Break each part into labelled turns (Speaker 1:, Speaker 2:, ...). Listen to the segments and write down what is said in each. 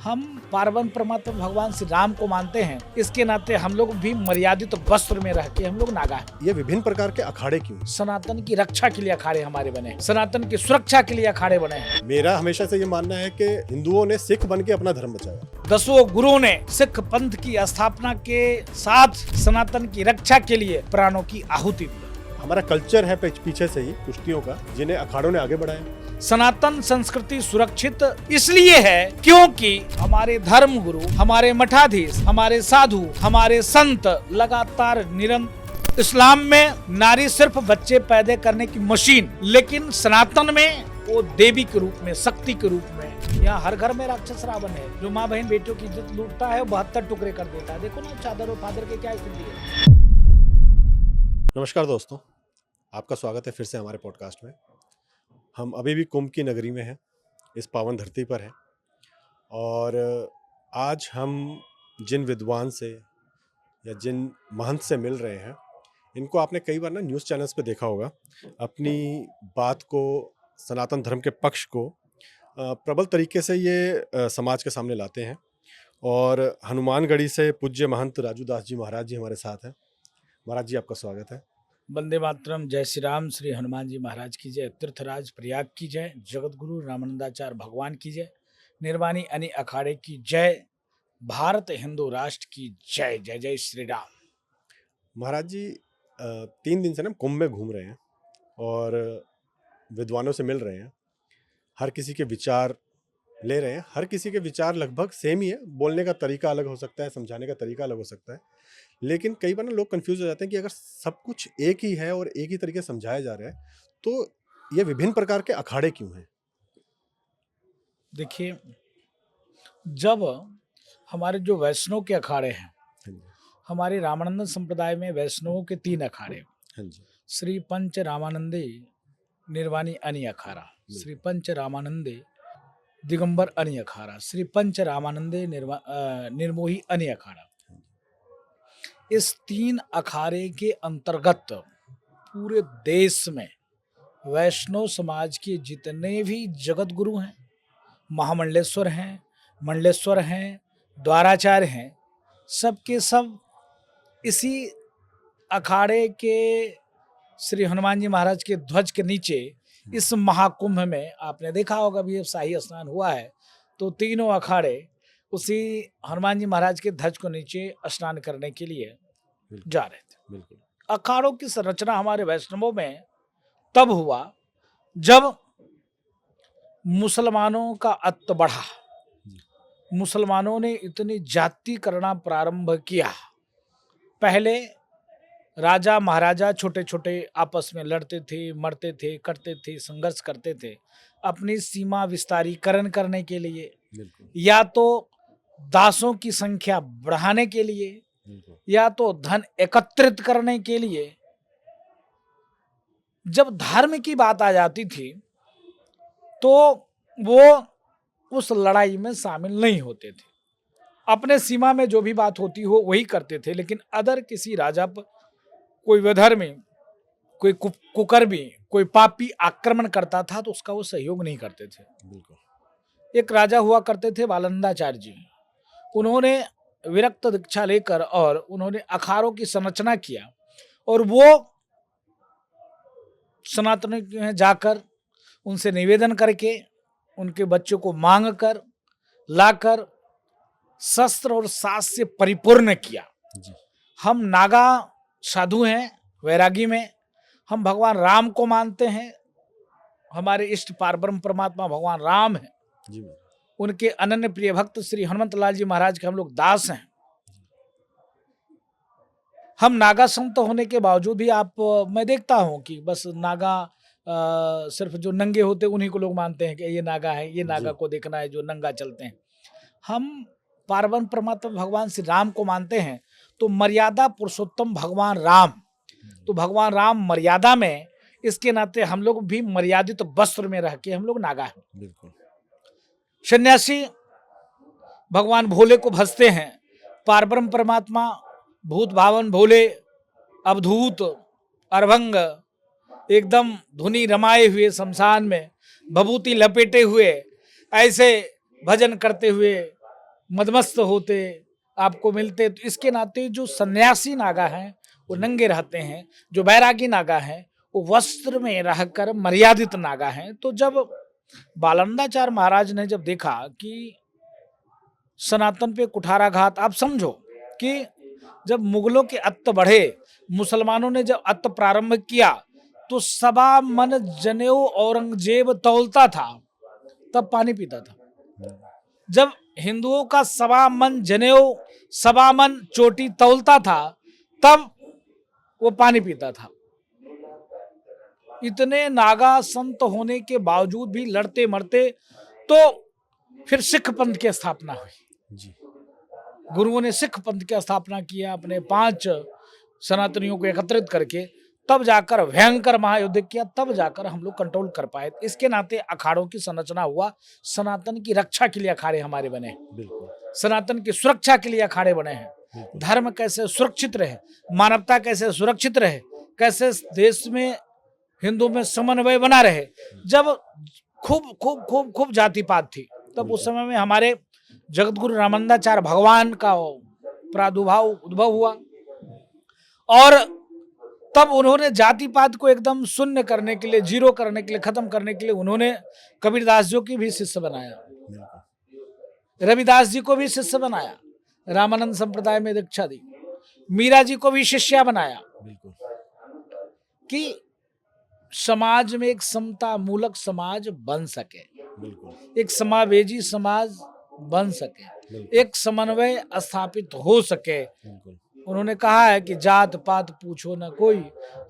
Speaker 1: हम पार्वन परमात्मा भगवान श्री राम को मानते हैं, इसके नाते हम लोग भी मर्यादित वस्त्र में रह के हम लोग नागा हैं।
Speaker 2: ये विभिन्न प्रकार के अखाड़े क्यों?
Speaker 1: सनातन की रक्षा के लिए अखाड़े हमारे बने हैं, सनातन की सुरक्षा के लिए अखाड़े बने हैं।
Speaker 2: मेरा हमेशा से ये मानना है कि हिंदुओं ने सिख बन के अपना धर्म बचाया।
Speaker 1: 10 गुरुओं ने सिख पंथ की स्थापना के साथ सनातन की रक्षा के लिए प्राणों की आहुति दी।
Speaker 2: हमारा कल्चर है पीछे से ही कुश्तियों का, जिन्हें अखाड़ों ने आगे बढ़ाया।
Speaker 1: सनातन संस्कृति सुरक्षित इसलिए है क्योंकि हमारे धर्म गुरु, हमारे मठाधीश, हमारे साधु, हमारे संत लगातार निरंतर इस्लाम में नारी सिर्फ बच्चे पैदा करने की मशीन, लेकिन सनातन में वो देवी के रूप में, शक्ति के रूप में। यहाँ हर घर में राक्षस रावण है जो माँ बहन बेटियों की इज्जत लूटता है, 72 टुकड़े कर देता है। देखो ना चादर और फादर के क्या स्थिति है।
Speaker 2: नमस्कार दोस्तों, आपका स्वागत है फिर से हमारे पॉडकास्ट में। हम अभी भी कुंभ की नगरी में हैं, इस पावन धरती पर हैं और आज हम जिन विद्वान से या जिन महंत से मिल रहे हैं, इनको आपने कई बार ना न्यूज़ चैनल्स पे देखा होगा। अपनी बात को, सनातन धर्म के पक्ष को प्रबल तरीके से ये समाज के सामने लाते हैं। और हनुमानगढ़ी से पूज्य महंत राजू दास जी महाराज जी हमारे साथ हैं। महाराज जी, आपका स्वागत है।
Speaker 1: वंदे मातरम, जय श्री राम, श्री हनुमान जी महाराज की जय, तीर्थराज प्रयाग की जय, जगत गुरु रामानंदाचार्य भगवान की जय, निर्वाणी अनि अखाड़े की जय, भारत हिंदू राष्ट्र की जय। जय जय श्री राम।
Speaker 2: महाराज जी, 3 दिन से ना कुंभ में घूम रहे हैं और विद्वानों से मिल रहे हैं, हर किसी के विचार ले रहे हैं। हर किसी के विचार लगभग सेम ही है, बोलने का तरीका अलग हो सकता है, समझाने का तरीका अलग हो सकता है, लेकिन कई बार ना लोग कंफ्यूज हो जाते हैं कि अगर सब कुछ एक ही है और एक ही तरीके से समझाया जा रहा है तो ये विभिन्न प्रकार के अखाड़े क्यों हैं?
Speaker 1: देखिए, जब हमारे जो वैष्णव के अखाड़े हैं, हमारे रामानंद संप्रदाय में वैष्णवों के 3 अखाड़े, श्री पंच रामानंदे निर्वाणी अनि अखाड़ा, श्री पंच रामानंदे दिगंबर अनि अखाड़ा, श्री पंच रामानंदे निर्मोही अनि अखाड़ा। इस 3 अखाड़े के अंतर्गत पूरे देश में वैष्णव समाज के जितने भी जगत गुरु हैं, महामंडलेश्वर हैं, मंडलेश्वर हैं, द्वाराचार्य हैं, सब के सब इसी अखाड़े के श्री हनुमान जी महाराज के ध्वज के नीचे इस महाकुंभ में, आपने देखा होगा अभी शाही स्नान हुआ है, तो तीनों अखाड़े उसी हनुमान जी महाराज के ध्वज को नीचे स्नान करने के लिए जा रहे थे।
Speaker 2: बिल्कुल।
Speaker 1: अखाड़ों की संरचना हमारे वैष्णवों में तब हुआ जब मुसलमानों का अत्त बढ़ा, मुसलमानों ने इतनी जाति करना प्रारंभ किया। पहले राजा महाराजा छोटे छोटे आपस में लड़ते थे, मरते थे, कटते थे, संघर्ष करते थे अपनी सीमा विस्तारीकरण करने के लिए, या तो दासों की संख्या बढ़ाने के लिए, या तो धन एकत्रित करने के लिए। जब धर्म की बात आ जाती थी तो वो उस लड़ाई में शामिल नहीं होते थे, अपने सीमा में जो भी बात होती हो वही करते थे। लेकिन अदर किसी राजा पर कोई विधर्मी, कोई कुकर्मी, कोई पापी आक्रमण करता था तो उसका वो सहयोग नहीं करते थे। बिल्कुल। एक राजा हुआ करते थे बालंदाचार्य जी, उन्होंने विरक्त दीक्षा लेकर और उन्होंने अखाड़ों की संरचना किया और वो सनातन में जाकर उनसे निवेदन करके उनके बच्चों को मांग कर लाकर शस्त्र और सास से परिपूर्ण किया। हम नागा साधु हैं, वैरागी में हम भगवान राम को मानते हैं। हमारे इष्ट पारब्रह्म परमात्मा भगवान राम हैं, उनके अनन्य प्रिय भक्त श्री हनुमत लाल जी महाराज के हम लोग दास हैं। हम नागा संत होने के बावजूद भी मैं देखता हूं कि बस नागा सिर्फ जो नंगे होते उन्हीं को लोग मानते हैं कि ये नागा है, ये नागा को देखना है जो नंगा चलते हैं। हम पार्वन परमात्मा भगवान श्री राम को मानते हैं, तो मर्यादा पुरुषोत्तम भगवान राम, तो भगवान राम मर्यादा में, इसके नाते हम लोग भी मर्यादित वस्त्र में रह के हम लोग नागा हैं। बिल्कुल। सन्यासी भगवान भोले को भजते हैं, पारब्रह्म परमात्मा भूत भावन भोले, अवधूत अरभंग, एकदम धुनी रमाए हुए शमशान में भभूति लपेटे हुए ऐसे भजन करते हुए मदमस्त होते, आपको मिलते। तो इसके नाते जो सन्यासी नागा हैं वो नंगे रहते हैं, जो बैरागी नागा हैं वो वस्त्र में रहकर मर्यादित नागा हैं। तो जब बालंदाचार्य महाराज ने जब देखा कि सनातन पे कुठाराघात, आप समझो कि जब मुगलों के अत्त बढ़े, मुसलमानों ने जब अत्त प्रारंभ किया, तो सबा मन जनेऊ औरंगजेब तौलता था, तब पानी पीता था। जब हिंदुओं का सबा मन जनेऊ, सबा मन चोटी तौलता था, तब वो पानी पीता था। इतने नागा संत होने के बावजूद भी लड़ते मरते, तो फिर सिख पंथ की स्थापना हुई
Speaker 2: जी।
Speaker 1: गुरुओं ने सिख पंथ की स्थापना किया, अपने 5 सनातनियों को एकत्रित करके, तब जाकर भयंकर महायुद्ध किया, तब जाकर हम लोग कंट्रोल कर पाए। इसके नाते अखाड़ों की संरचना हुआ, सनातन की रक्षा के लिए अखाड़े हमारे बने हैं,
Speaker 2: बिल्कुल।
Speaker 1: सनातन की सुरक्षा के लिए अखाड़े बने हैं।
Speaker 2: बिल्कुल।
Speaker 1: धर्म कैसे सुरक्षित रहे, मानवता कैसे सुरक्षित रहे, कैसे देश में हिंदू में समन्वय बना रहे। जब खूब खूब खूब खूब जाति पात थी, तब उस समय में हमारे जगतगुरु रामानंदाचार्य भगवान का प्रादुर्भाव उद्भव हुआ, और तब उन्होंने जाति पात को एकदम शून्य करने के लिए, जीरो करने के लिए, खत्म करने के लिए उन्होंने कबीरदास जी की भी शिष्य बनाया, रविदास जी को भी शिष्य बनाया, रामानंद संप्रदाय में दीक्षा दी, मीरा जी को भी शिष्या बनाया, कि समाज में एक समता मूलक समाज बन सके, एक समावेजी समाज बन सके, एक समन्वय स्थापित हो सके। उन्होंने कहा है कि जात पात पूछो न कोई,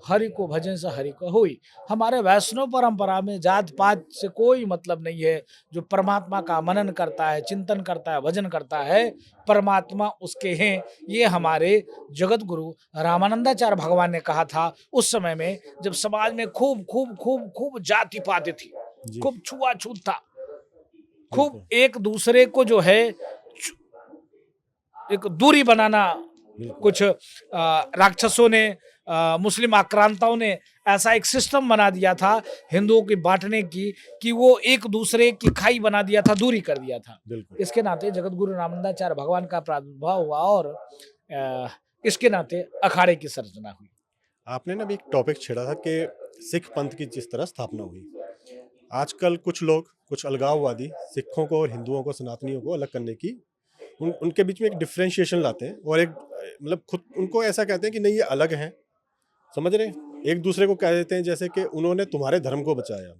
Speaker 1: हरि को भजन से हरि को होई। हमारे वैष्णव परंपरा में जात पात से कोई मतलब नहीं है। जो परमात्मा का मनन करता है, चिंतन करता है, भजन करता है, परमात्मा उसके हैं। ये हमारे जगत गुरु रामानंदाचार्य भगवान ने कहा था उस समय में, जब समाज में खूब खूब खूब खूब जाति पात थी, खूब छुआछूत था, खूब एक दूसरे को जो है एक दूरी बनाना, कुछ राक्षसों ने, मुस्लिम आक्रांताओं ने ऐसा एक सिस्टम बना दिया था हिंदुओं की बांटने की, कि वो एक दूसरे की खाई बना दिया था, दूरी कर दिया था। इसके नाते जगत गुरु रामानंदाचार्य भगवान का प्रादुर्भाव हुआ, और इसके नाते अखाड़े की संरचना हुई।
Speaker 2: आपने ना भी एक टॉपिक छेड़ा था कि सिख पंथ की जिस तरह स्थापना हुई, आजकल कुछ लोग, कुछ अलगाववादी सिखों को और हिंदुओं को, सनातनियों को अलग करने की उनके बीच में एक डिफरेंशिएशन लाते हैं, और एक मतलब खुद उनको ऐसा कहते हैं कि नहीं ये अलग हैं, समझ रहे हैं, एक दूसरे को कह देते हैं जैसे कि उन्होंने तुम्हारे धर्म को बचाया।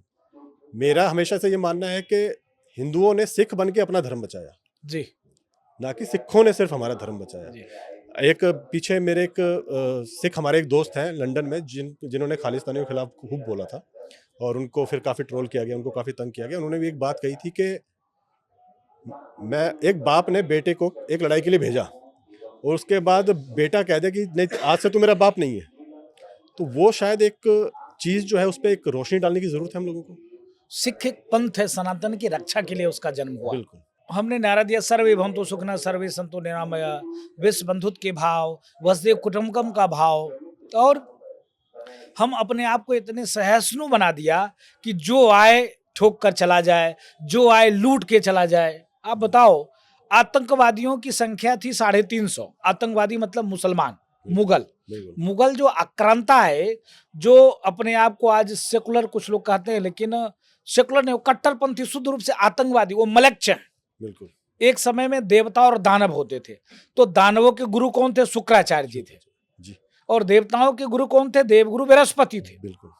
Speaker 2: मेरा हमेशा से ये मानना है कि हिंदुओं ने सिख बन के अपना धर्म बचाया
Speaker 1: जी, ना
Speaker 2: कि सिखों ने सिर्फ हमारा धर्म बचाया। एक पीछे मेरे एक सिख हमारे एक दोस्त हैं लंदन में, जिन्होंने खालिस्तानियों के खिलाफ खूब बोला था, और उनको फिर काफ़ी ट्रोल किया गया, उनको काफ़ी तंग किया गया। उन्होंने भी एक बात कही थी कि मैं, एक बाप ने बेटे को एक लड़ाई के लिए भेजा, और उसके बाद बेटा कह दे कि नहीं आज से तो मेरा बाप नहीं है, तो वो शायद एक चीज़ जो है उस पर एक रोशनी डालने की ज़रूरत है हम लोगों को।
Speaker 1: सिख एक पंथ है, सनातन की रक्षा के लिए उसका जन्म हुआ।
Speaker 2: बिल्कुल।
Speaker 1: हमने नारा दिया सर्वे भवन्तु सुखिनः सर्वे सन्तु निरामया, विश्व बंधुत्व के भाव, वसुदेव कुटुम्बकम का भाव, और हम अपने आप को इतने सहिष्णु बना दिया कि जो आए ठोक कर चला जाए, जो आए लूट के चला जाए। आप बताओ, आतंकवादियों की संख्या थी 350, आतंकवादी मतलब मुसलमान, मुगल जो आक्रांता है, जो अपने आप को आज सेकुलर कुछ लोग कहते हैं, लेकिन सेकुलर नहीं, कट्टरपंथी शुद्ध रूप से आतंकवादी, वो मलक्ष हैं।
Speaker 2: बिल्कुल।
Speaker 1: एक समय में देवता और दानव होते थे, तो दानवों के गुरु कौन थे? शुक्राचार्य जी थे
Speaker 2: जी।
Speaker 1: और देवताओं के गुरु कौन थे? देवगुरु बृहस्पति थे।
Speaker 2: बिल्कुल।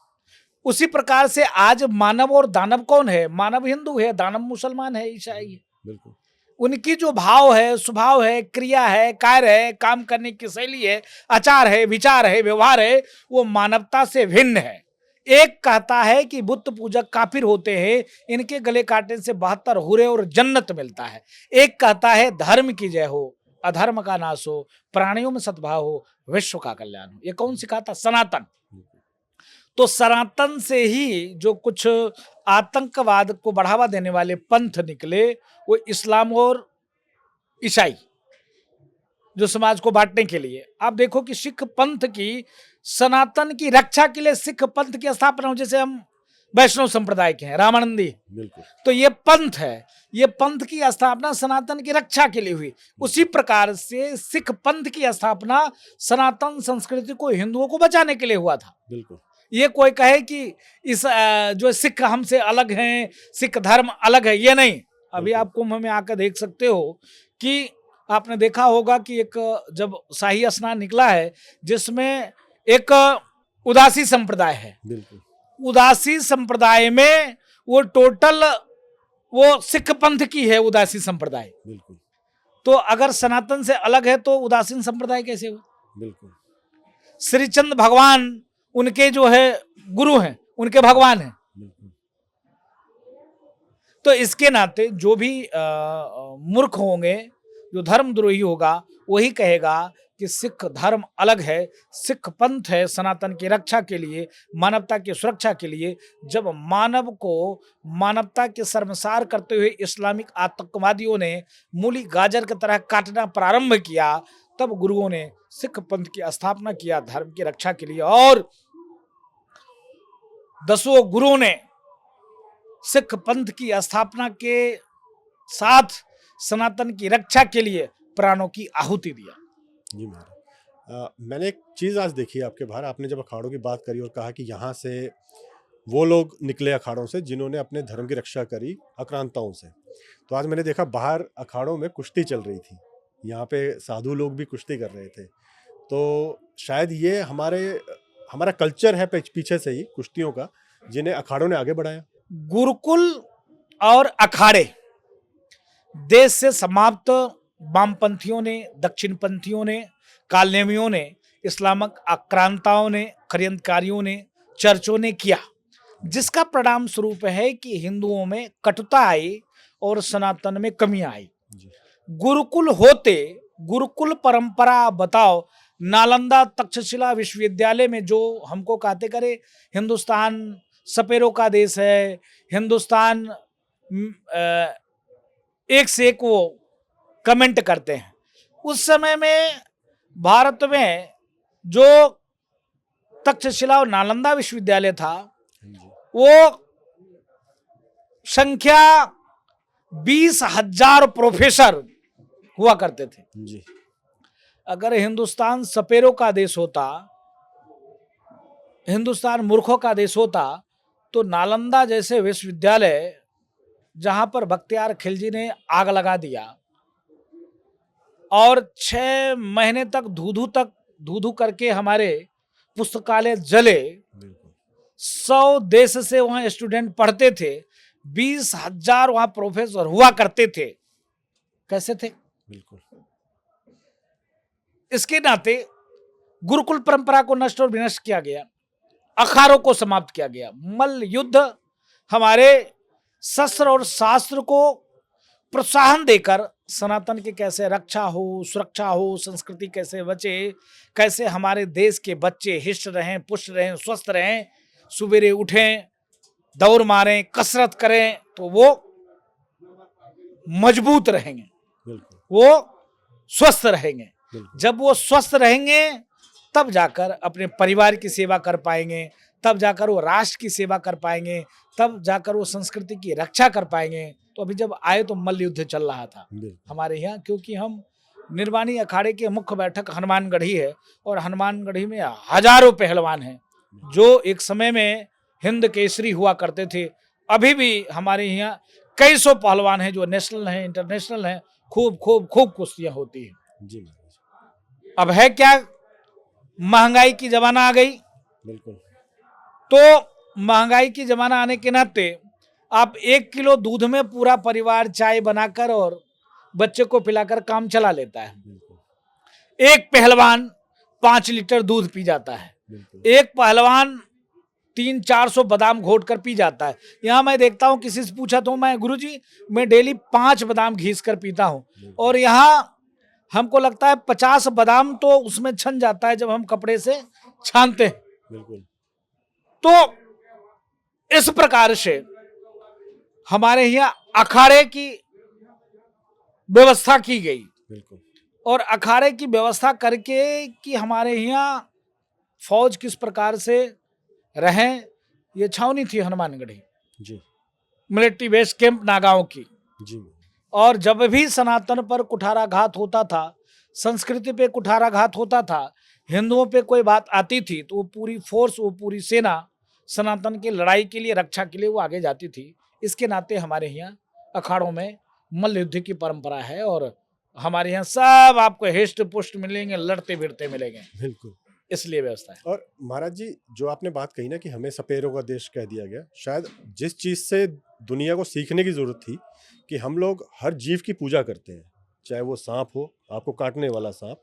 Speaker 1: उसी प्रकार से आज मानव और दानव कौन है? मानव हिंदू है, दानव मुसलमान है, ईसाई है।
Speaker 2: बिल्कुल।
Speaker 1: उनकी जो भाव है, स्वभाव है, क्रिया है, कार्य है, काम करने की शैली है, आचार है, विचार है, व्यवहार है, वो मानवता से भिन्न है। एक कहता है कि बुद्ध पूजक काफिर होते हैं, इनके गले काटने से 72 हुरे और जन्नत मिलता है। एक कहता है धर्म की जय हो, अधर्म का नाश हो, प्राणियों में सद्भाव हो, विश्व का कल्याण हो। ये कौन सिखाता? सनातन। तो सनातन से ही जो कुछ आतंकवाद को बढ़ावा देने वाले पंथ निकले, वो इस्लाम और ईसाई, जो समाज को बांटने के लिए। आप देखो कि सिख पंथ की, सनातन की रक्षा के लिए सिख पंथ की स्थापना हो। जैसे हम वैष्णव संप्रदाय के हैं, रामानंदी।
Speaker 2: बिल्कुल।
Speaker 1: तो ये पंथ है, ये पंथ की स्थापना सनातन की रक्षा के लिए हुई। उसी प्रकार से सिख पंथ की स्थापना सनातन संस्कृति को, हिंदुओं को बचाने के लिए हुआ था।
Speaker 2: बिल्कुल।
Speaker 1: ये कोई कहे कि इस जो सिख हमसे अलग हैं, सिख धर्म अलग है, ये नहीं। अभी आप कुंभ में आकर देख सकते हो कि आपने देखा होगा कि एक जब शाही स्नान निकला है जिसमें एक उदासी संप्रदाय है।
Speaker 2: बिल्कुल।
Speaker 1: उदासी संप्रदाय में वो टोटल वो सिख पंथ की है उदासी संप्रदाय।
Speaker 2: बिल्कुल।
Speaker 1: तो अगर सनातन से अलग है तो उदासीन संप्रदाय कैसे हो?
Speaker 2: बिल्कुल।
Speaker 1: श्रीचंद भगवान उनके जो है गुरु हैं, उनके भगवान हैं।
Speaker 2: बिल्कुल।
Speaker 1: तो इसके नाते जो भी मूर्ख होंगे, जो धर्मद्रोही होगा, वही कहेगा कि सिख धर्म अलग है, सिख पंथ है सनातन की रक्षा के लिए, मानवता की सुरक्षा के लिए। जब मानव को मानवता के शर्मसार करते हुए इस्लामिक आतंकवादियों ने मूली गाजर की तरह काटना प्रारंभ किया, तब गुरुओं ने सिख पंथ की स्थापना किया धर्म की रक्षा के लिए। और 10 गुरुओं ने सिख पंथ की स्थापना के साथ सनातन की रक्षा के लिए प्राणों की आहुति दिया।
Speaker 2: जी महाराज, मैंने एक चीज़ आज देखी आपके बाहर, आपने जब अखाड़ों की बात करी और कहा कि यहाँ से वो लोग निकले अखाड़ों से जिन्होंने अपने धर्म की रक्षा करी आक्रांताओं से, तो आज मैंने देखा बाहर अखाड़ों में कुश्ती चल रही थी, यहाँ पे साधु लोग भी कुश्ती कर रहे थे। तो शायद ये हमारा कल्चर है पीछे से ही कुश्तियों का, जिन्हें अखाड़ों ने आगे बढ़ाया।
Speaker 1: गुरुकुल और अखाड़े देश से समाप्त वामपंथियों ने, दक्षिणपंथियों ने, कालनेमियों ने, इस्लामिक आक्रांताओं ने, षड्यंत्रकारियों ने, चर्चों ने किया, जिसका परिणाम स्वरूप है कि हिंदुओं में कटुता आई और सनातन में कमी आई। गुरुकुल होते, गुरुकुल परंपरा बताओ, नालंदा तक्षशिला विश्वविद्यालय में जो हमको कहते करे हिंदुस्तान सपेरों का देश है, हिंदुस्तान एक से एक वो कमेंट करते हैं, उस समय में भारत में जो तक्षशिला और नालंदा विश्वविद्यालय था वो संख्या 20,000 प्रोफेसर हुआ करते थे
Speaker 2: जी।
Speaker 1: अगर हिंदुस्तान सपेरों का देश होता, हिंदुस्तान मूर्खों का देश होता, तो नालंदा जैसे विश्वविद्यालय जहां पर बख्तियार खिलजी ने आग लगा दिया और 6 महीने तक धू करके हमारे पुस्तकालय जले, 100 देश से वहां स्टूडेंट पढ़ते थे, 20,000 वहां प्रोफेसर हुआ करते थे, कैसे थे?
Speaker 2: बिल्कुल।
Speaker 1: इसके नाते गुरुकुल परंपरा को नष्ट और विनष्ट किया गया, अखाड़ों को समाप्त किया गया। मल्ल युद्ध हमारे शस्त्र और शास्त्र को प्रोत्साहन देकर सनातन की कैसे रक्षा हो, सुरक्षा हो, संस्कृति कैसे बचे, कैसे हमारे देश के बच्चे हिष्ट रहें, पुष्ट रहें, स्वस्थ रहें, सुबेरे उठें, दौड़ मारें, कसरत करें, तो वो मजबूत रहेंगे, वो स्वस्थ रहेंगे। जब वो स्वस्थ रहेंगे तब जाकर अपने परिवार की सेवा कर पाएंगे, तब जाकर वो राष्ट्र की सेवा कर पाएंगे, तब जाकर वो संस्कृति की रक्षा कर पाएंगे। तो अभी जब आए तो मल्ल युद्ध चल रहा था हमारे यहाँ, क्योंकि हम निर्वाणी अखाड़े के मुख्य बैठक हनुमानगढ़ी है और हनुमानगढ़ी में हजारों पहलवान हैं जो एक समय में हिंद केसरी हुआ करते थे। अभी भी हमारे यहाँ कई सौ पहलवान हैं जो नेशनल हैं, इंटरनेशनल हैं, खूब कुश्तियां होती हैं
Speaker 2: जी।
Speaker 1: अब है क्या, महंगाई की जमाना आ गई।
Speaker 2: बिल्कुल।
Speaker 1: तो महंगाई की जमाना आने के नाते आप 1 किलो दूध में पूरा परिवार चाय बनाकर और बच्चे को पिलाकर काम चला लेता है। एक पहलवान 5 लीटर दूध पी जाता है, एक पहलवान 300-400 बादाम घोट कर पी जाता है। यहाँ मैं देखता हूँ, किसी से पूछा तो मैं गुरुजी मैं डेली 5 बादाम घीस कर पीता हूँ, और यहाँ हमको लगता है 50 बादाम तो उसमें छन जाता है जब हम कपड़े से छानते हैं।
Speaker 2: बिल्कुल।
Speaker 1: तो इस प्रकार से हमारे यहाँ अखाड़े की व्यवस्था की गई।
Speaker 2: बिल्कुल।
Speaker 1: और अखाड़े की व्यवस्था करके कि हमारे यहाँ फौज किस प्रकार से रहें, ये छावनी थी हनुमानगढ़ी
Speaker 2: जी
Speaker 1: मिलिट्री बेस कैंप नागांव की।
Speaker 2: जी
Speaker 1: और जब भी सनातन पर कुठाराघात होता था, संस्कृति पे कुठाराघात होता था, हिंदुओं पे कोई बात आती थी, तो वो पूरी फोर्स, वो पूरी सेना सनातन की लड़ाई के लिए, रक्षा के लिए वो आगे जाती थी। इसके नाते हमारे यहाँ अखाड़ों में मल्ल युद्ध की परंपरा है और हमारे यहाँ सब आपको हिष्ट पुष्ट मिलेंगे, लड़ते भिड़ते मिलेंगे,
Speaker 2: बिल्कुल।
Speaker 1: इसलिए व्यवस्था है।
Speaker 2: और महाराज जी, जो आपने बात कही ना कि हमें सपेरों का देश कह दिया गया, शायद जिस चीज से दुनिया को सीखने की जरूरत थी कि हम लोग हर जीव की पूजा करते हैं, चाहे वो सांप हो, आपको काटने वाला सांप,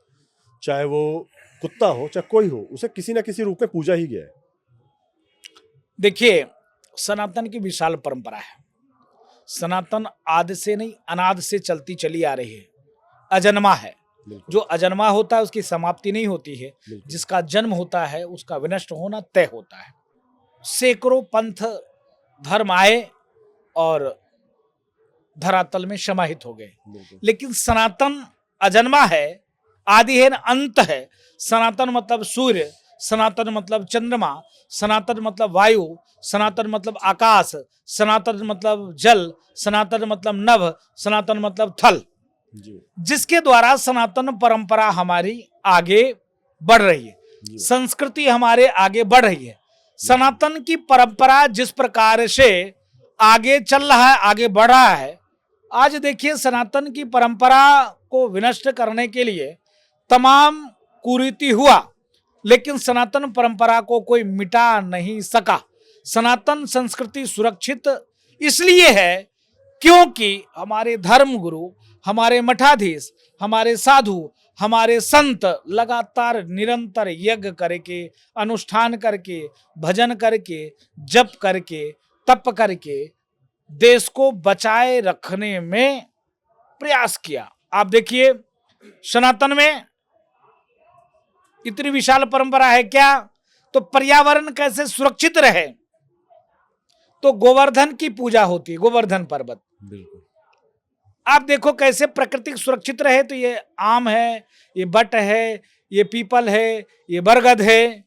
Speaker 2: चाहे वो कुत्ता हो, चाहे कोई हो, उसे किसी ना किसी रूप में पूजा ही गया है।
Speaker 1: देखिए, सनातन की विशाल परंपरा है। सनातन आदि से नहीं, अनादि से चलती चली आ रही है, अजन्मा है। जो अजन्मा होता है उसकी समाप्ति नहीं होती है, जिसका जन्म होता है उसका विनष्ट होना तय होता है। सैकड़ों पंथ धर्म आए और धरातल में समाहित हो गए, लेकिन सनातन अजन्मा है, आदि है, अंत है। सनातन मतलब सूर्य, सनातन मतलब चंद्रमा, सनातन मतलब वायु, सनातन मतलब आकाश, सनातन मतलब जल, सनातन मतलब नभ, सनातन मतलब थल, जिसके द्वारा सनातन परंपरा हमारी आगे बढ़ रही है, संस्कृति हमारे आगे बढ़ रही है। सनातन की परंपरा जिस प्रकार से आगे चल रहा है, आगे बढ़ रहा है, आज देखिए सनातन की परंपरा को विनष्ट करने के लिए तमाम कुरीति हुआ, लेकिन सनातन परंपरा को कोई मिटा नहीं सका। सनातन संस्कृति सुरक्षित इसलिए है क्योंकि हमारे धर्म गुरु, हमारे मठाधीश, हमारे साधु, हमारे संत लगातार निरंतर यज्ञ करके, अनुष्ठान करके, भजन करके, जप करके, तप करके देश को बचाए रखने में प्रयास किया। आप देखिए, सनातन में इतनी विशाल परंपरा है क्या, तो पर्यावरण कैसे सुरक्षित रहे, तो गोवर्धन की पूजा होती है, गोवर्धन पर्वत।
Speaker 2: बिल्कुल।
Speaker 1: आप देखो कैसे प्रकृति सुरक्षित रहे, तो ये आम है, ये बट है, ये पीपल है, ये बरगद है,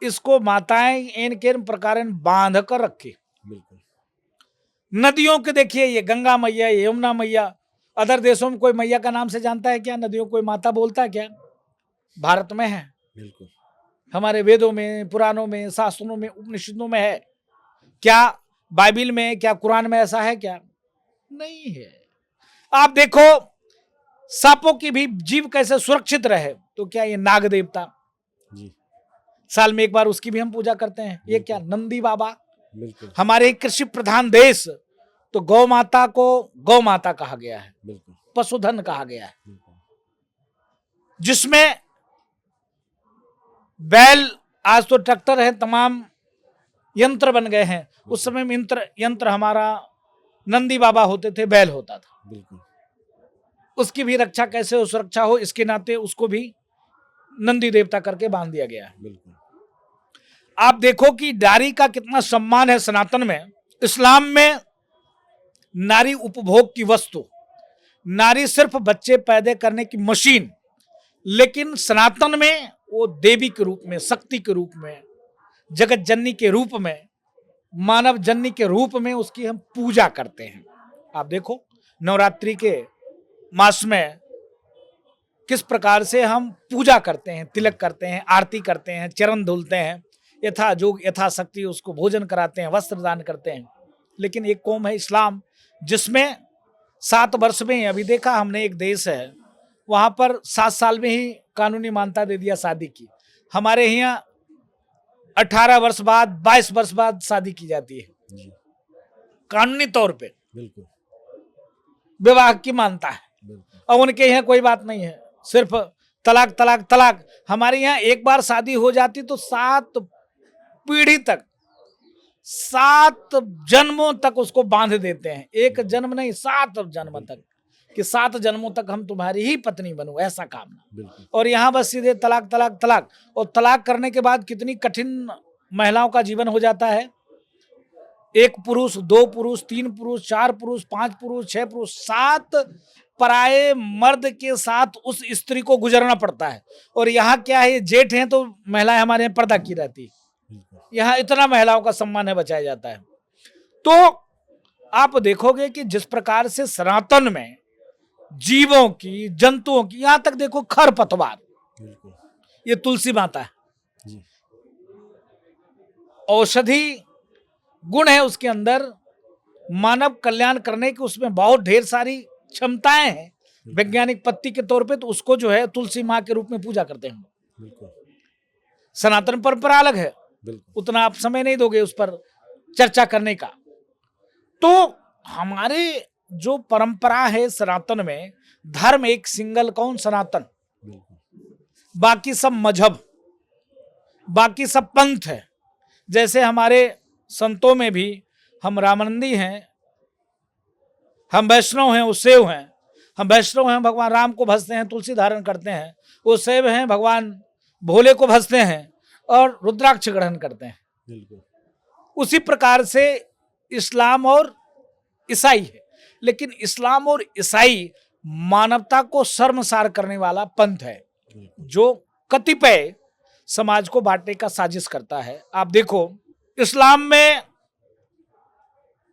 Speaker 1: इसको माताएं इन के प्रकार बांध कर रखे। नदियों के देखिए, ये गंगा मैया, ये यमुना मैया। अदर देशों में कोई मैया का नाम से जानता है क्या? नदियों को कोई माता बोलता है क्या? भारत में है,
Speaker 2: बिल्कुल।
Speaker 1: हमारे वेदों में, पुराणों में, शास्त्रों में, उपनिषदों में है। क्या बाइबिल में, क्या कुरान में ऐसा है क्या? नहीं है। आप देखो सांपों की भी जीव कैसे सुरक्षित रहे, तो क्या ये नाग देवता
Speaker 2: जी,
Speaker 1: साल में एक बार उसकी भी हम पूजा करते हैं। ये क्या नंदी बाबा।
Speaker 2: बिल्कुल।
Speaker 1: हमारे कृषि प्रधान देश, तो गौ माता को गौ माता कहा गया है,
Speaker 2: बिल्कुल।
Speaker 1: पशुधन कहा गया है, जिसमें बैल, आज तो ट्रैक्टर है, तमाम यंत्र बन गए हैं। उस समय में यंत्र हमारा नंदी बाबा होते थे, बैल होता था।
Speaker 2: बिल्कुल।
Speaker 1: उसकी भी रक्षा कैसे हो, सुरक्षा हो, इसके नाते उसको भी नंदी देवता करके बांध दिया गया है।
Speaker 2: बिल्कुल।
Speaker 1: आप देखो कि नारी का कितना सम्मान है सनातन में। इस्लाम में नारी उपभोग की वस्तु, नारी सिर्फ बच्चे पैदा करने की मशीन, लेकिन सनातन में वो देवी के रूप में, शक्ति के रूप में, जगत जननी के रूप में, मानव जननी के रूप में उसकी हम पूजा करते हैं। आप देखो नवरात्रि के मास में किस प्रकार से हम पूजा करते हैं, तिलक करते हैं, आरती करते हैं, चरण धुलते हैं, यथा जोग यथाशक्ति उसको भोजन कराते हैं, वस्त्र दान करते हैं। लेकिन एक कौम है इस्लाम, जिसमें 7 वर्ष में, अभी देखा हमने एक देश है वहां पर 7 साल में ही कानूनी मान्यता दे दिया शादी की। हमारे यहाँ 18 वर्ष बाद, 22 वर्ष बाद शादी की जाती है
Speaker 2: जी,
Speaker 1: कानूनी तौर पे।
Speaker 2: बिल्कुल।
Speaker 1: विवाह की मान्यता है।
Speaker 2: बिल्कुल।
Speaker 1: और उनके यहाँ कोई बात नहीं है, सिर्फ तलाक तलाक तलाक। हमारे यहाँ एक बार शादी हो जाती तो 7 पीढ़ी तक, 7 जन्मों तक उसको बांध देते हैं। एक जन्म नहीं, 7 जन्म तक, कि 7 जन्मों तक हम तुम्हारी ही पत्नी बनूं, ऐसा कामना।
Speaker 2: बिल्कुल।
Speaker 1: और यहाँ बस सीधे तलाक तलाक तलाक। और तलाक करने के बाद कितनी कठिन महिलाओं का जीवन हो जाता है। 1 पुरुष, 2 पुरुष, 3 पुरुष, 4 पुरुष, 5 पुरुष, 6 पुरुष, 7 पराये मर्द के साथ उस स्त्री को गुजरना पड़ता है। और यहाँ क्या है, जेठ हैं तो महिलाएं हमारे यहाँ पर्दा की रहती है। यहाँ इतना महिलाओं का सम्मान है, बचाया जाता है। तो आप देखोगे कि जिस प्रकार से सनातन में जीवों की, जंतुओं की, यहां तक देखो खरपतवार,
Speaker 2: बिल्कुल
Speaker 1: ये तुलसी माता है,
Speaker 2: जी।
Speaker 1: औषधि गुण है उसके अंदर, मानव कल्याण करने की उसमें बहुत ढेर सारी क्षमताएं हैं। वैज्ञानिक पत्ती के तौर पे तो उसको जो है तुलसी माँ के रूप में पूजा करते हैं।
Speaker 2: बिल्कुल
Speaker 1: सनातन परंपरा अलग है,
Speaker 2: बिल्कुल
Speaker 1: उतना आप समय नहीं दोगे उस पर चर्चा करने का। तो हमारे जो परंपरा है सनातन में, धर्म एक सिंगल कौन? सनातन।
Speaker 2: बिल्कुल
Speaker 1: बाकी सब मजहब, बाकी सब पंथ है। जैसे हमारे संतों में भी हम रामानंदी हैं, हम वैष्णव हैं, वो शैव हैं। हम वैष्णव हैं, भगवान राम को भजते हैं, तुलसी धारण करते हैं। वो शैव हैं, भगवान भोले को भजते हैं और रुद्राक्ष ग्रहण करते हैं।
Speaker 2: बिल्कुल
Speaker 1: उसी प्रकार से इस्लाम और ईसाई है। लेकिन इस्लाम और ईसाई मानवता को शर्मसार करने वाला पंथ है, जो कतिपय समाज को बांटने का साजिश करता है। आप देखो, इस्लाम में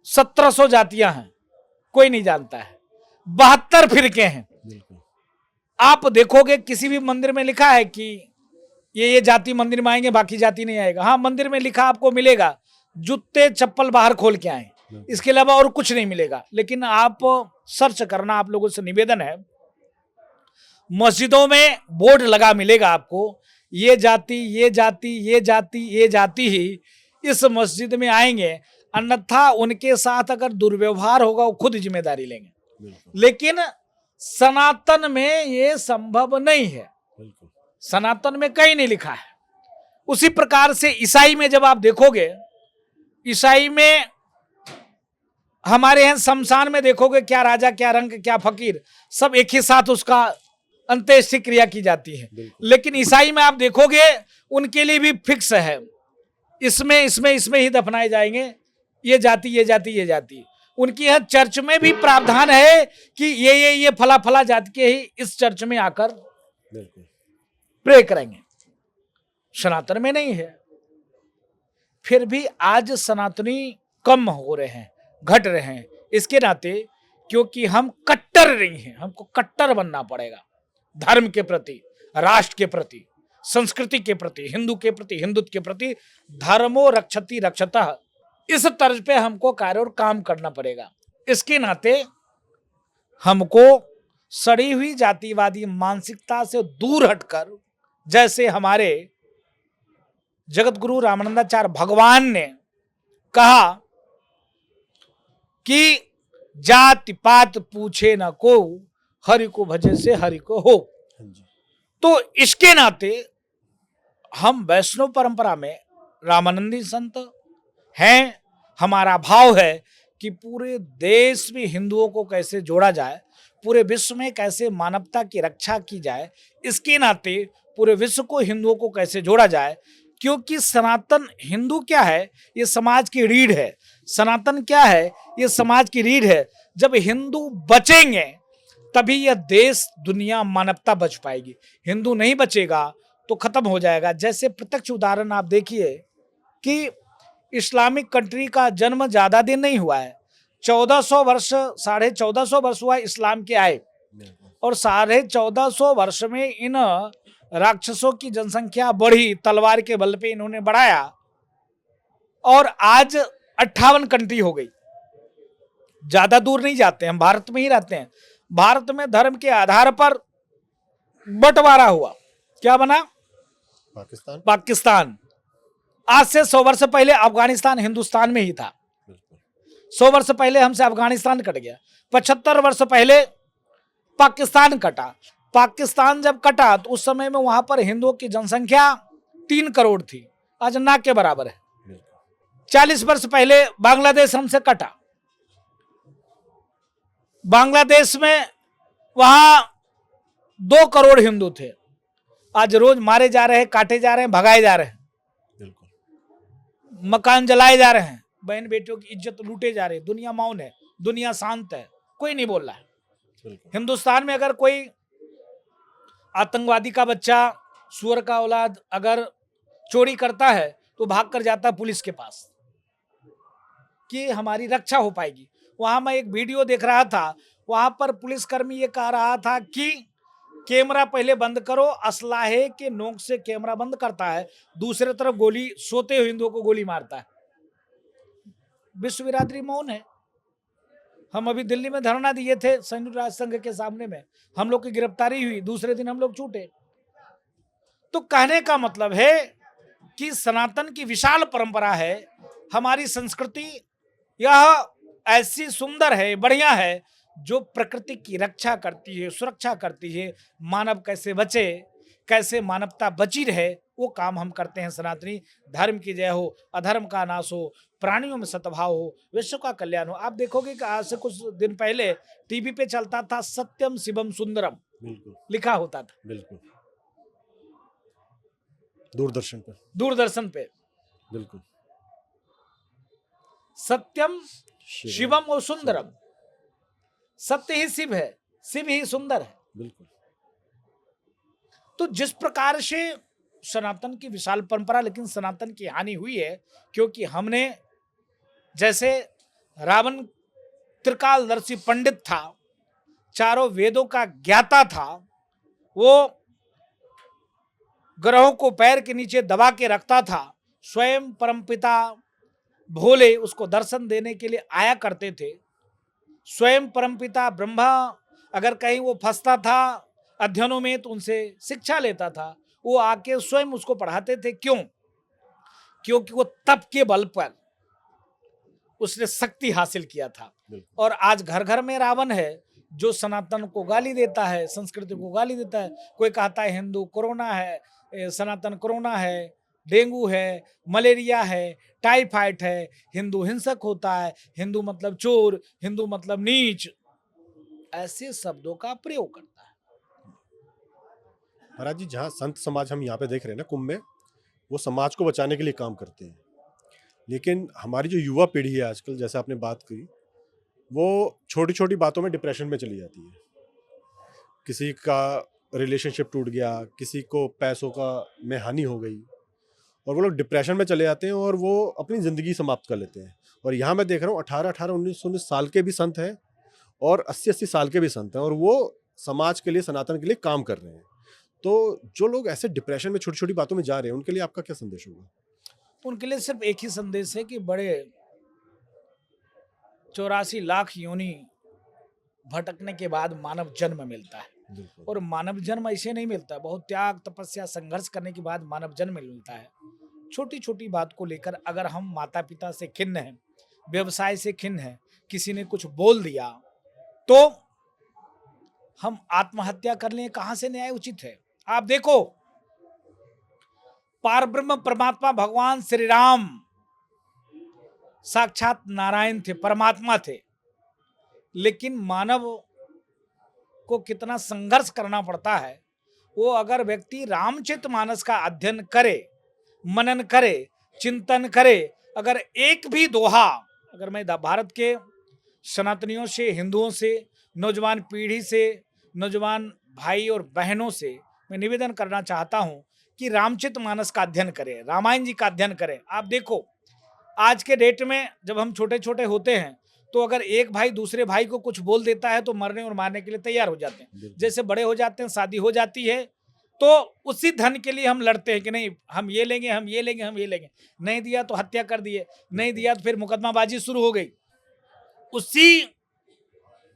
Speaker 1: 1700 जातियां हैं, कोई नहीं जानता है। 72 फिरके हैं।
Speaker 2: बिल्कुल
Speaker 1: आप देखोगे किसी भी मंदिर में लिखा है कि ये जाति मंदिर में आएंगे, बाकी जाति नहीं आएगा। हाँ, मंदिर में लिखा आपको मिलेगा, जूते चप्पल बाहर खोल के आए, इसके अलावा और कुछ नहीं मिलेगा। लेकिन आप सर्च करना, आप लोगों से निवेदन है, मस्जिदों में बोर्ड लगा मिलेगा आपको, ये जाति ये जाति ये जाति ये जाति ही इस मस्जिद में आएंगे, अन्यथा उनके साथ अगर दुर्व्यवहार होगा वो खुद जिम्मेदारी लेंगे। लेकिन सनातन में ये संभव नहीं है। सनातन में कहीं नहीं लिखा है। उसी प्रकार से ईसाई में जब आप देखोगे, ईसाई में हमारे यहाँ शमशान में देखोगे, क्या राजा क्या रंग क्या फकीर, सब एक ही साथ उसका अंत्येष्टि क्रिया की जाती है। लेकिन ईसाई में आप देखोगे उनके लिए भी फिक्स है, इसमें इसमें इसमें ही दफनाए जाएंगे, ये जाति ये जाति ये जाति। उनकी यह चर्च में भी प्रावधान है कि ये फला फला जाति के ही इस चर्च में आकर प्रे करेंगे। सनातन में नहीं है। फिर भी आज सनातनी कम हो रहे हैं, घट रहे हैं। इसके नाते क्योंकि हम कट्टर नहीं हैं, हमको कट्टर बनना पड़ेगा धर्म के प्रति, राष्ट्र के प्रति, संस्कृति के प्रति, हिंदू के प्रति, हिंदुत्व के प्रति। धर्मो रक्षति रक्षतः, इस तर्ज पे हमको कार्य और काम करना पड़ेगा। इसके नाते हमको सड़ी हुई जातिवादी मानसिकता से दूर हटकर, जैसे हमारे जगत गुरु रामानंदाचार्य भगवान ने कहा कि जाति पात पूछे न को, हरि को भजे से हरि को हो। तो इसके नाते हम वैष्णव परंपरा में रामानंदी संत हैं। हमारा भाव है कि पूरे देश में हिंदुओं को कैसे जोड़ा जाए, पूरे विश्व में कैसे मानवता की रक्षा की जाए, इसके नाते पूरे विश्व को, हिंदुओं को कैसे जोड़ा जाए। क्योंकि सनातन हिंदू क्या है? ये समाज की रीढ़ है। सनातन क्या है? ये समाज की रीढ़ है। जब हिंदू बचेंगे तभी यह देश, दुनिया, मानवता बच पाएगी। हिंदू नहीं बचेगा तो खत्म हो जाएगा। जैसे प्रत्यक्ष उदाहरण आप देखिए कि इस्लामिक कंट्री का जन्म ज्यादा दिन नहीं हुआ है, 1400 वर्ष, 1450 वर्ष हुआ इस्लाम के आए, और 1450 वर्ष में इन राक्षसों की जनसंख्या बढ़ी, तलवार के बल पे इन्होंने बढ़ाया, और आज 58 कंट्री हो गई। ज्यादा दूर नहीं जाते, हम भारत में ही रहते हैं। भारत में धर्म के आधार पर बंटवारा हुआ, क्या बना? पाकिस्तान। आज से 100 वर्ष पहले अफगानिस्तान हिंदुस्तान में ही था। 100 वर्ष पहले हमसे अफगानिस्तान कट गया। 75 वर्ष पहले पाकिस्तान कटा। पाकिस्तान जब कटा तो उस समय में वहां पर हिंदुओं की जनसंख्या 3 करोड़ थी, आज ना के बराबर है। 40 वर्ष पहले बांग्लादेश हमसे कटा। बांग्लादेश में वहां 2 करोड़ हिंदू थे, आज रोज मारे जा रहे हैं, काटे जा रहे हैं, भगाए जा रहे हैं, मकान जलाए जा रहे हैं, बहन बेटियों की इज्जत लूटे जा रही है। दुनिया मौन है, दुनिया शांत है, कोई नहीं बोल रहा है। हिंदुस्तान में अगर कोई आतंकवादी का बच्चा, सुअर का औलाद अगर चोरी करता है तो भाग कर जाता है पुलिस के पास कि हमारी रक्षा हो पाएगी। वहां मैं एक वीडियो देख रहा था, वहां पर पुलिसकर्मी ये कह रहा था कि कैमरा पहले बंद करो, असलाहे के नोक से कैमरा बंद करता है, दूसरी तरफ गोली सोते हुए हिंदुओं को गोली मारता है। विश्व बिरादरी मौन है। हम अभी दिल्ली में धरना दिए थे संयुक्त राष्ट्र संघ के सामने में, हम लोग की गिरफ्तारी हुई, दूसरे दिन हम लोग छूटे। तो कहने का मतलब है कि सनातन की विशाल परंपरा है, हमारी संस्कृति यह ऐसी सुंदर है, बढ़िया है, जो प्रकृति की रक्षा करती है, सुरक्षा करती है। मानव कैसे बचे, कैसे मानवता बची रहे, वो काम हम करते हैं सनातनी। धर्म की जय हो, अधर्म का नाश हो, प्राणियों में सद्भाव हो, विश्व का कल्याण हो। आप देखोगे कि आज से कुछ दिन पहले टीवी पे चलता था सत्यम शिवम सुंदरम,
Speaker 2: बिल्कुल
Speaker 1: लिखा होता था,
Speaker 2: बिल्कुल, दूरदर्शन पर,
Speaker 1: दूरदर्शन पे,
Speaker 2: बिल्कुल,
Speaker 1: सत्यम शिवम और सुंदरम। सत्य ही शिव है, शिव ही सुंदर है।
Speaker 2: बिल्कुल।
Speaker 1: तो जिस प्रकार से सनातन की विशाल परंपरा, लेकिन सनातन की हानि हुई है, क्योंकि हमने, जैसे रावण त्रिकालदर्शी पंडित था, चारों वेदों का ज्ञाता था, वो ग्रहों को पैर के नीचे दबा के रखता था, स्वयं परमपिता भोले उसको दर्शन देने के लिए आया करते थे। स्वयं परमपिता ब्रह्मा अगर कहीं वो फंसता था अध्ययनों में तो उनसे शिक्षा लेता था, वो आके स्वयं उसको पढ़ाते थे। क्यों? क्योंकि वो तप के बल पर उसने शक्ति हासिल किया था। और आज घर घर में रावण है, जो सनातन को गाली देता है, संस्कृति को गाली देता है। कोई कहता है हिंदू कोरोना है, सनातन कोरोना है, डेंगू है, मलेरिया है, टाइफाइड है, हिंदू हिंसक होता है, हिंदू मतलब चोर, हिंदू मतलब नीच, ऐसे शब्दों का प्रयोग करता है।
Speaker 2: महाराज जी, जहाँ संत समाज हम यहाँ पे देख रहे हैं ना कुंभ में, वो समाज को बचाने के लिए काम करते हैं, लेकिन हमारी जो युवा पीढ़ी है आजकल, जैसे आपने बात की, वो छोटी छोटी बातों में डिप्रेशन में चली जाती है। किसी का रिलेशनशिप टूट गया, किसी को पैसों का में हानि हो गई, और वो लोग डिप्रेशन में चले जाते हैं और वो अपनी ज़िंदगी समाप्त कर लेते हैं। और यहाँ मैं देख रहा हूँ 18-18, 19-19 साल के भी संत हैं और 80-80 साल के भी संत हैं, और वो समाज के लिए, सनातन के लिए काम कर रहे हैं। तो जो लोग ऐसे डिप्रेशन में छोटी छोटी बातों में जा रहे हैं, उनके लिए आपका क्या संदेश होगा?
Speaker 1: उनके लिए सिर्फ एक ही संदेश है कि बड़े 84 लाख योनि भटकने के बाद मानव जन्म मिलता है। और मानव जन्म ऐसे नहीं मिलता, बहुत त्याग, तपस्या, संघर्ष करने के बाद मानव जन्म मिलता है। छोटी छोटी बात को लेकर अगर हम माता पिता से खिन्न हैं, व्यवसाय से खिन्न हैं, किसी ने कुछ बोल दिया तो हम आत्महत्या कर लें, कहां से न्याय उचित है? आप देखो, पारब्रह्म परमात्मा भगवान श्री राम साक्षात नारायण थे, परमात्मा थे, लेकिन मानव को कितना संघर्ष करना पड़ता है। वो अगर व्यक्ति रामचरितमानस का अध्ययन करे, मनन करे, चिंतन करे, अगर एक भी दोहा, अगर मैं भारत के सनातनियों से, हिंदुओं से, नौजवान पीढ़ी से, नौजवान भाई और बहनों से मैं निवेदन करना चाहता हूं कि रामचरितमानस का अध्ययन करें, रामायण जी का अध्ययन करें। आप देखो, आज के डेट में जब हम छोटे छोटे होते हैं तो अगर एक भाई दूसरे भाई को कुछ बोल देता है तो मरने और मारने के लिए तैयार हो जाते हैं। जैसे बड़े हो जाते हैं, शादी हो जाती है, तो उसी धन के लिए हम लड़ते हैं कि नहीं हम ये लेंगे, हम ये लेंगे, हम ये लेंगे। नहीं दिया तो हत्या कर दिए, नहीं दिया तो फिर मुकदमाबाजी शुरू हो गई। उसी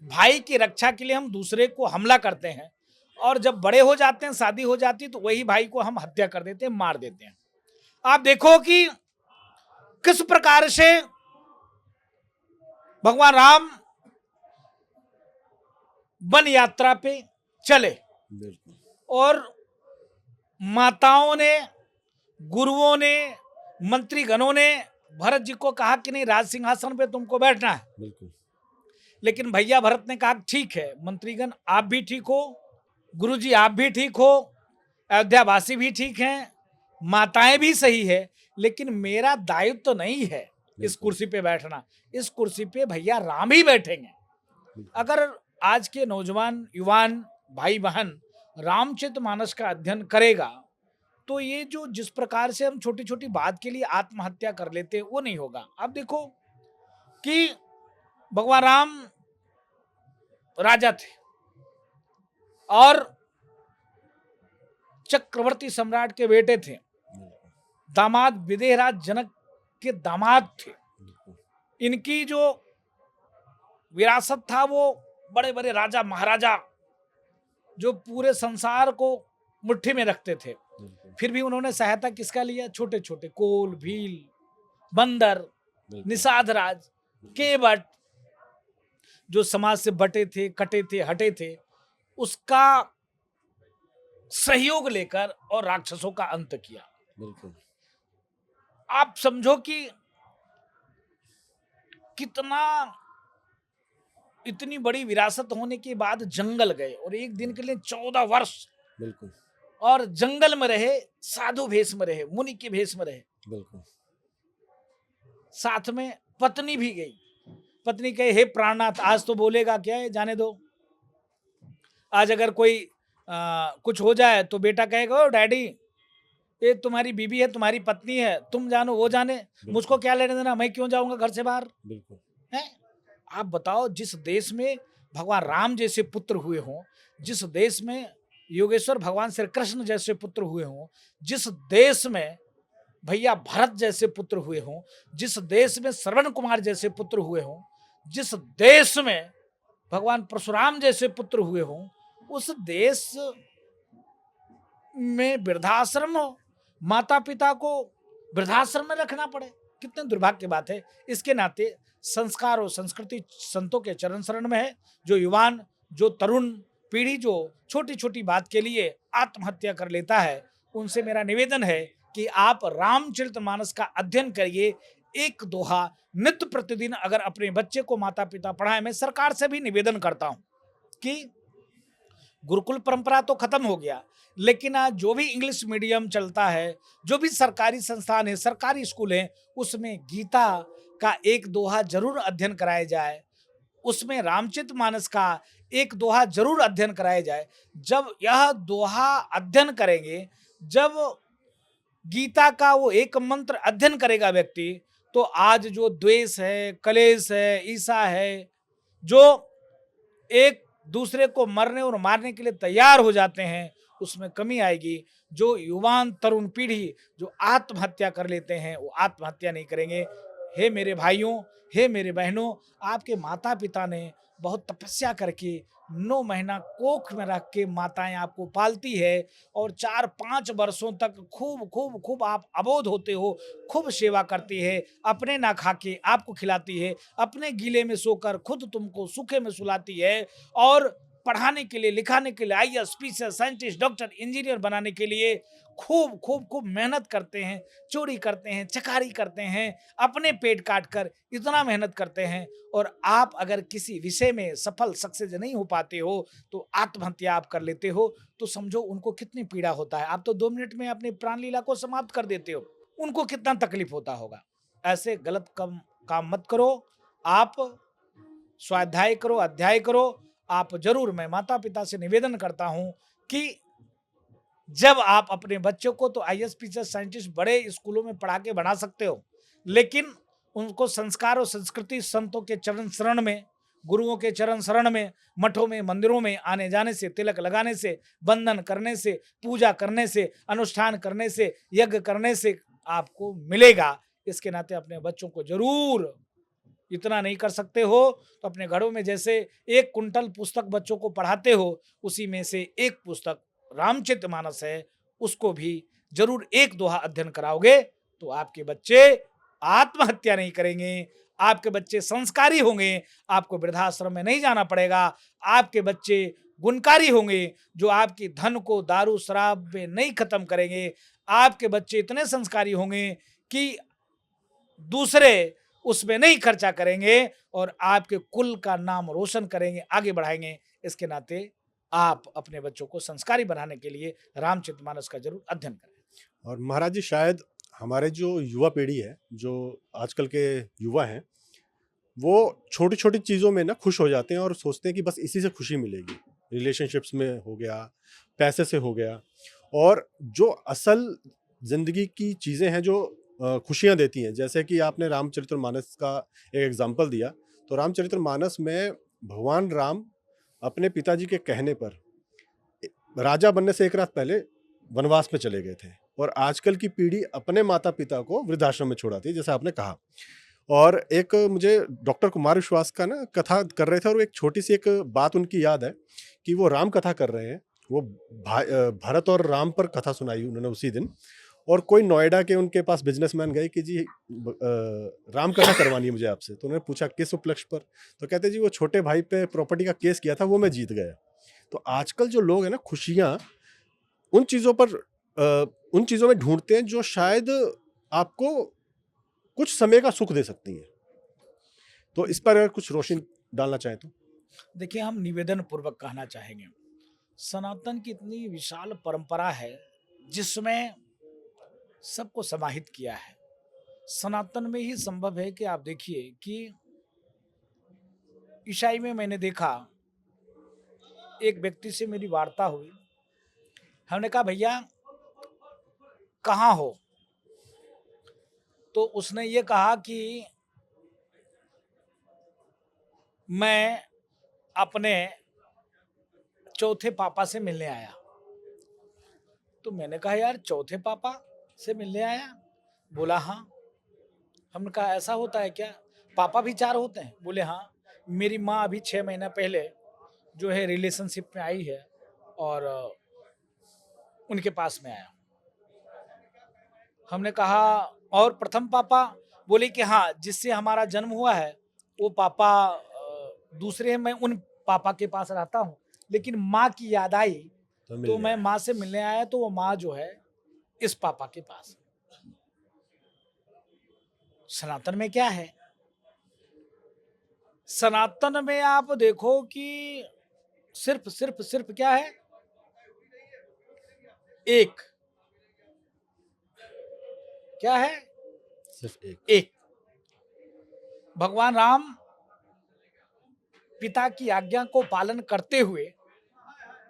Speaker 1: भाई की रक्षा के लिए हम दूसरे को हमला करते हैं, और जब बड़े हो जाते हैं, शादी हो जाती है, तो वही भाई को हम हत्या कर देते हैं, मार देते हैं। आप देखो कि किस प्रकार से भगवान राम वन यात्रा पे चले और माताओं ने, गुरुओं ने, मंत्रीगणों ने भरत जी को कहा कि नहीं, राज सिंहासन पे तुमको बैठना है। लेकिन भैया भरत ने कहा ठीक है, मंत्रीगण आप भी ठीक हो, गुरुजी आप भी ठीक हो, अयोध्यावासी भी ठीक हैं, माताएं भी सही है, लेकिन मेरा दायित्व तो नहीं है इस कुर्सी पे बैठना। इस कुर्सी पे भैया राम ही बैठेंगे। अगर आज के नौजवान युवान भाई बहन रामचरितमानस का अध्ययन करेगा तो ये जो जिस प्रकार से हम छोटी छोटी बात के लिए आत्महत्या कर लेते हैं वो नहीं होगा। अब देखो कि भगवान राम राजा थे और चक्रवर्ती सम्राट के बेटे थे, दामाद विदेहराज जनक के दामाद थे। इनकी जो विरासत था वो बड़े बड़े राजा महाराजा जो पूरे संसार को मुट्ठी में रखते थे, फिर भी उन्होंने सहायता किसका लिया? छोटे छोटे कोल, भील, बंदर, निषाद राज, केवट, जो समाज से बटे थे, कटे थे, हटे थे, उसका सहयोग लेकर और राक्षसों का अंत किया।
Speaker 2: बिल्कुल।
Speaker 1: आप समझो कि कितना, इतनी बड़ी विरासत होने के बाद जंगल गए और एक दिन के लिए 14 वर्ष
Speaker 2: बिल्कुल
Speaker 1: और जंगल में रहे, साधु भेष में रहे, मुनि के भेष में रहे।
Speaker 2: बिल्कुल।
Speaker 1: साथ में पत्नी भी गई। पत्नी कहे, हे प्राणनाथ, आज तो बोलेगा क्या है, जाने दो। आज अगर कोई कुछ हो जाए तो बेटा कहेगा, ओ डैडी, ये तुम्हारी बीबी है, तुम्हारी पत्नी है, तुम जानो वो जाने, मुझको क्या लेने देना, मैं क्यों जाऊंगा घर से बाहर।
Speaker 2: बिल्कुल
Speaker 1: है। आप बताओ, जिस देश में भगवान राम जैसे पुत्र हुए हों, जिस देश में योगेश्वर भगवान श्री कृष्ण जैसे पुत्र हुए हों, जिस देश में भैया भरत जैसे पुत्र हुए हों, जिस देश में श्रवण कुमार जैसे पुत्र हुए हों, जिस देश में भगवान परशुराम जैसे पुत्र हुए हों, उस देश में वृद्धाश्रम हो, माता पिता को वृद्धाश्रम में रखना पड़े, कितने दुर्भाग्य की बात है। इसके नाते संस्कार और संस्कृति संतों के चरण शरण में है। जो युवान, जो तरुण पीढ़ी जो छोटी छोटी बात के लिए आत्महत्या कर लेता है, उनसे मेरा निवेदन है कि आप रामचरितमानस का अध्ययन करिए, एक दोहा नित्य प्रतिदिन अगर अपने बच्चे को माता पिता पढ़ाएं। मैं सरकार से भी निवेदन करता हूं कि गुरुकुल परंपरा तो खत्म हो गया, लेकिन आज जो भी इंग्लिश मीडियम चलता है, जो भी सरकारी संस्थान है, सरकारी स्कूल है, उसमें गीता का एक दोहा जरूर अध्ययन कराया जाए, उसमें रामचरितमानस का एक दोहा जरूर अध्ययन कराया जाए। जब यह दोहा अध्ययन करेंगे, जब गीता का वो एक मंत्र अध्ययन करेगा व्यक्ति, तो आज जो द्वेष है, कलेश है, ईर्ष्या है, जो एक दूसरे को मरने और मारने के लिए तैयार हो जाते हैं, उसमें कमी आएगी। जो युवान तरुण पीढ़ी जो आत्महत्या कर लेते हैं, वो आत्महत्या नहीं करेंगे। हे मेरे भाइयों, हे मेरे बहनों, आपके माता पिता ने बहुत तपस्या करके 9 महीना कोख में रख के माताएं आपको पालती है और 4-5 वर्षों तक खूब खूब खूब आप अबोध होते हो, खूब सेवा करती है, अपने ना खा के आपको खिलाती है, अपने गीले में सोकर खुद तुमको सूखे में सुलाती है, और पढ़ाने के लिए, लिखाने के लिए, IAS, PCS, scientist, doctor, engineer बनाने के लिए खूब खूब खूब मेहनत करते हैं, चोरी करते हैं, चकारी करते हैं, अपने पेट काट कर इतना मेहनत करते हैं, और आप अगर किसी विषय में सफल सक्सेस नहीं हो पाते हो तो आत्महत्या आप कर लेते हो, तो समझो उनको कितनी पीड़ा होता है। आप तो 2 मिनट में अपनी प्राण लीला को समाप्त कर देते हो, उनको कितना तकलीफ होता होगा। ऐसे गलत काम मत करो। आप स्वाध्याय करो, अध्याय करो। आप जरूर, मैं माता पिता से निवेदन करता हूं कि जब आप अपने बच्चों को तो आईएएस, पीसीएस, साइंटिस्ट बड़े स्कूलों में पढ़ा के बना सकते हो, लेकिन उनको संस्कार और संस्कृति संतों के चरण शरण में, गुरुओं के चरण शरण में, मठों में, मंदिरों में आने जाने से, तिलक लगाने से, बंधन करने से, पूजा करने से, अनुष्ठान करने से, यज्ञ करने से आपको मिलेगा। इसके नाते अपने बच्चों को जरूर, इतना नहीं कर सकते हो तो अपने घरों में जैसे 1 कुंटल पुस्तक बच्चों को पढ़ाते हो, उसी में से एक पुस्तक रामचरितमानस है, उसको भी जरूर एक दोहा अध्ययन कराओगे तो आपके बच्चे आत्महत्या नहीं करेंगे, आपके बच्चे संस्कारी होंगे, आपको वृद्धाश्रम में नहीं जाना पड़ेगा, आपके बच्चे गुणकारी होंगे जो आपकी धन को दारू शराब में नहीं खत्म करेंगे, आपके बच्चे इतने संस्कारी होंगे कि दूसरे उसमें नहीं खर्चा करेंगे और आपके कुल का नाम रोशन करेंगे, आगे बढ़ाएंगे। इसके नाते आप अपने बच्चों को संस्कारी बनाने के लिए रामचरितमानस का जरूर अध्ययन करें।
Speaker 2: और महाराज जी, शायद हमारे जो युवा पीढ़ी है, जो आजकल के युवा हैं, वो छोटी छोटी चीज़ों में ना खुश हो जाते हैं और सोचते हैं कि बस इसी से खुशी मिलेगी। रिलेशनशिप्स में हो गया, पैसे से हो गया, और जो असल जिंदगी की चीजें हैं जो खुशियां देती हैं, जैसे कि आपने रामचरितमानस का एक एग्जाम्पल दिया, तो रामचरितमानस में भगवान राम अपने पिताजी के कहने पर राजा बनने से एक रात पहले वनवास में चले गए थे, और आजकल की पीढ़ी अपने माता पिता को वृद्धाश्रम में छोड़ाती है, जैसे आपने कहा। और एक मुझे डॉक्टर कुमार विश्वास का ना कथा कर रहे थे, और एक छोटी सी एक बात उनकी याद है कि वो राम कथा कर रहे हैं, वो भरत और राम पर कथा सुनाई उन्होंने उसी दिन, और कोई नोएडा के उनके पास बिजनेसमैन गए कि जी राम कथा करवानी है मुझे आपसे। तो उन्होंने पूछा किस उपलक्ष्य पर, तो कहते जी वो छोटे भाई पे प्रॉपर्टी का केस किया था, वो मैं जीत गया। तो आजकल जो लोग हैं ना, खुशियां उन चीजों पर उन चीजों में ढूंढते हैं जो शायद आपको कुछ समय का सुख दे सकती हैं। तो इस पर अगर कुछ रोशनी डालना चाहें तो।
Speaker 1: देखिए, हम निवेदन पूर्वक कहना चाहेंगे, सनातन की इतनी विशाल परंपरा है जिसमें सबको समाहित किया है। सनातन में ही संभव है कि आप देखिए कि ईसाई में मैंने देखा, एक व्यक्ति से मेरी वार्ता हुई, हमने कहा भैया कहाँ हो, तो उसने ये कहा कि मैं अपने चौथे पापा से मिलने आया। तो मैंने कहा यार चौथे पापा से मिलने आया? बोला हाँ। हमने कहा ऐसा होता है क्या, पापा भी 4 होते हैं? बोले हाँ। मेरी माँ अभी 6 महीना पहले जो है रिलेशनशिप में आई है और उनके पास में आया। हमने कहा और प्रथम पापा? बोले कि हाँ, जिससे हमारा जन्म हुआ है वो पापा दूसरे हैं, मैं उन पापा के पास रहता हूँ, लेकिन माँ की याद आई तो मैं माँ से मिलने आया, तो वो माँ जो है इस पापा के पास। सनातन में क्या है, सनातन में आप देखो कि सिर्फ सिर्फ सिर्फ क्या है, एक, क्या है,
Speaker 2: सिर्फ
Speaker 1: एक। भगवान राम पिता की आज्ञा को पालन करते हुए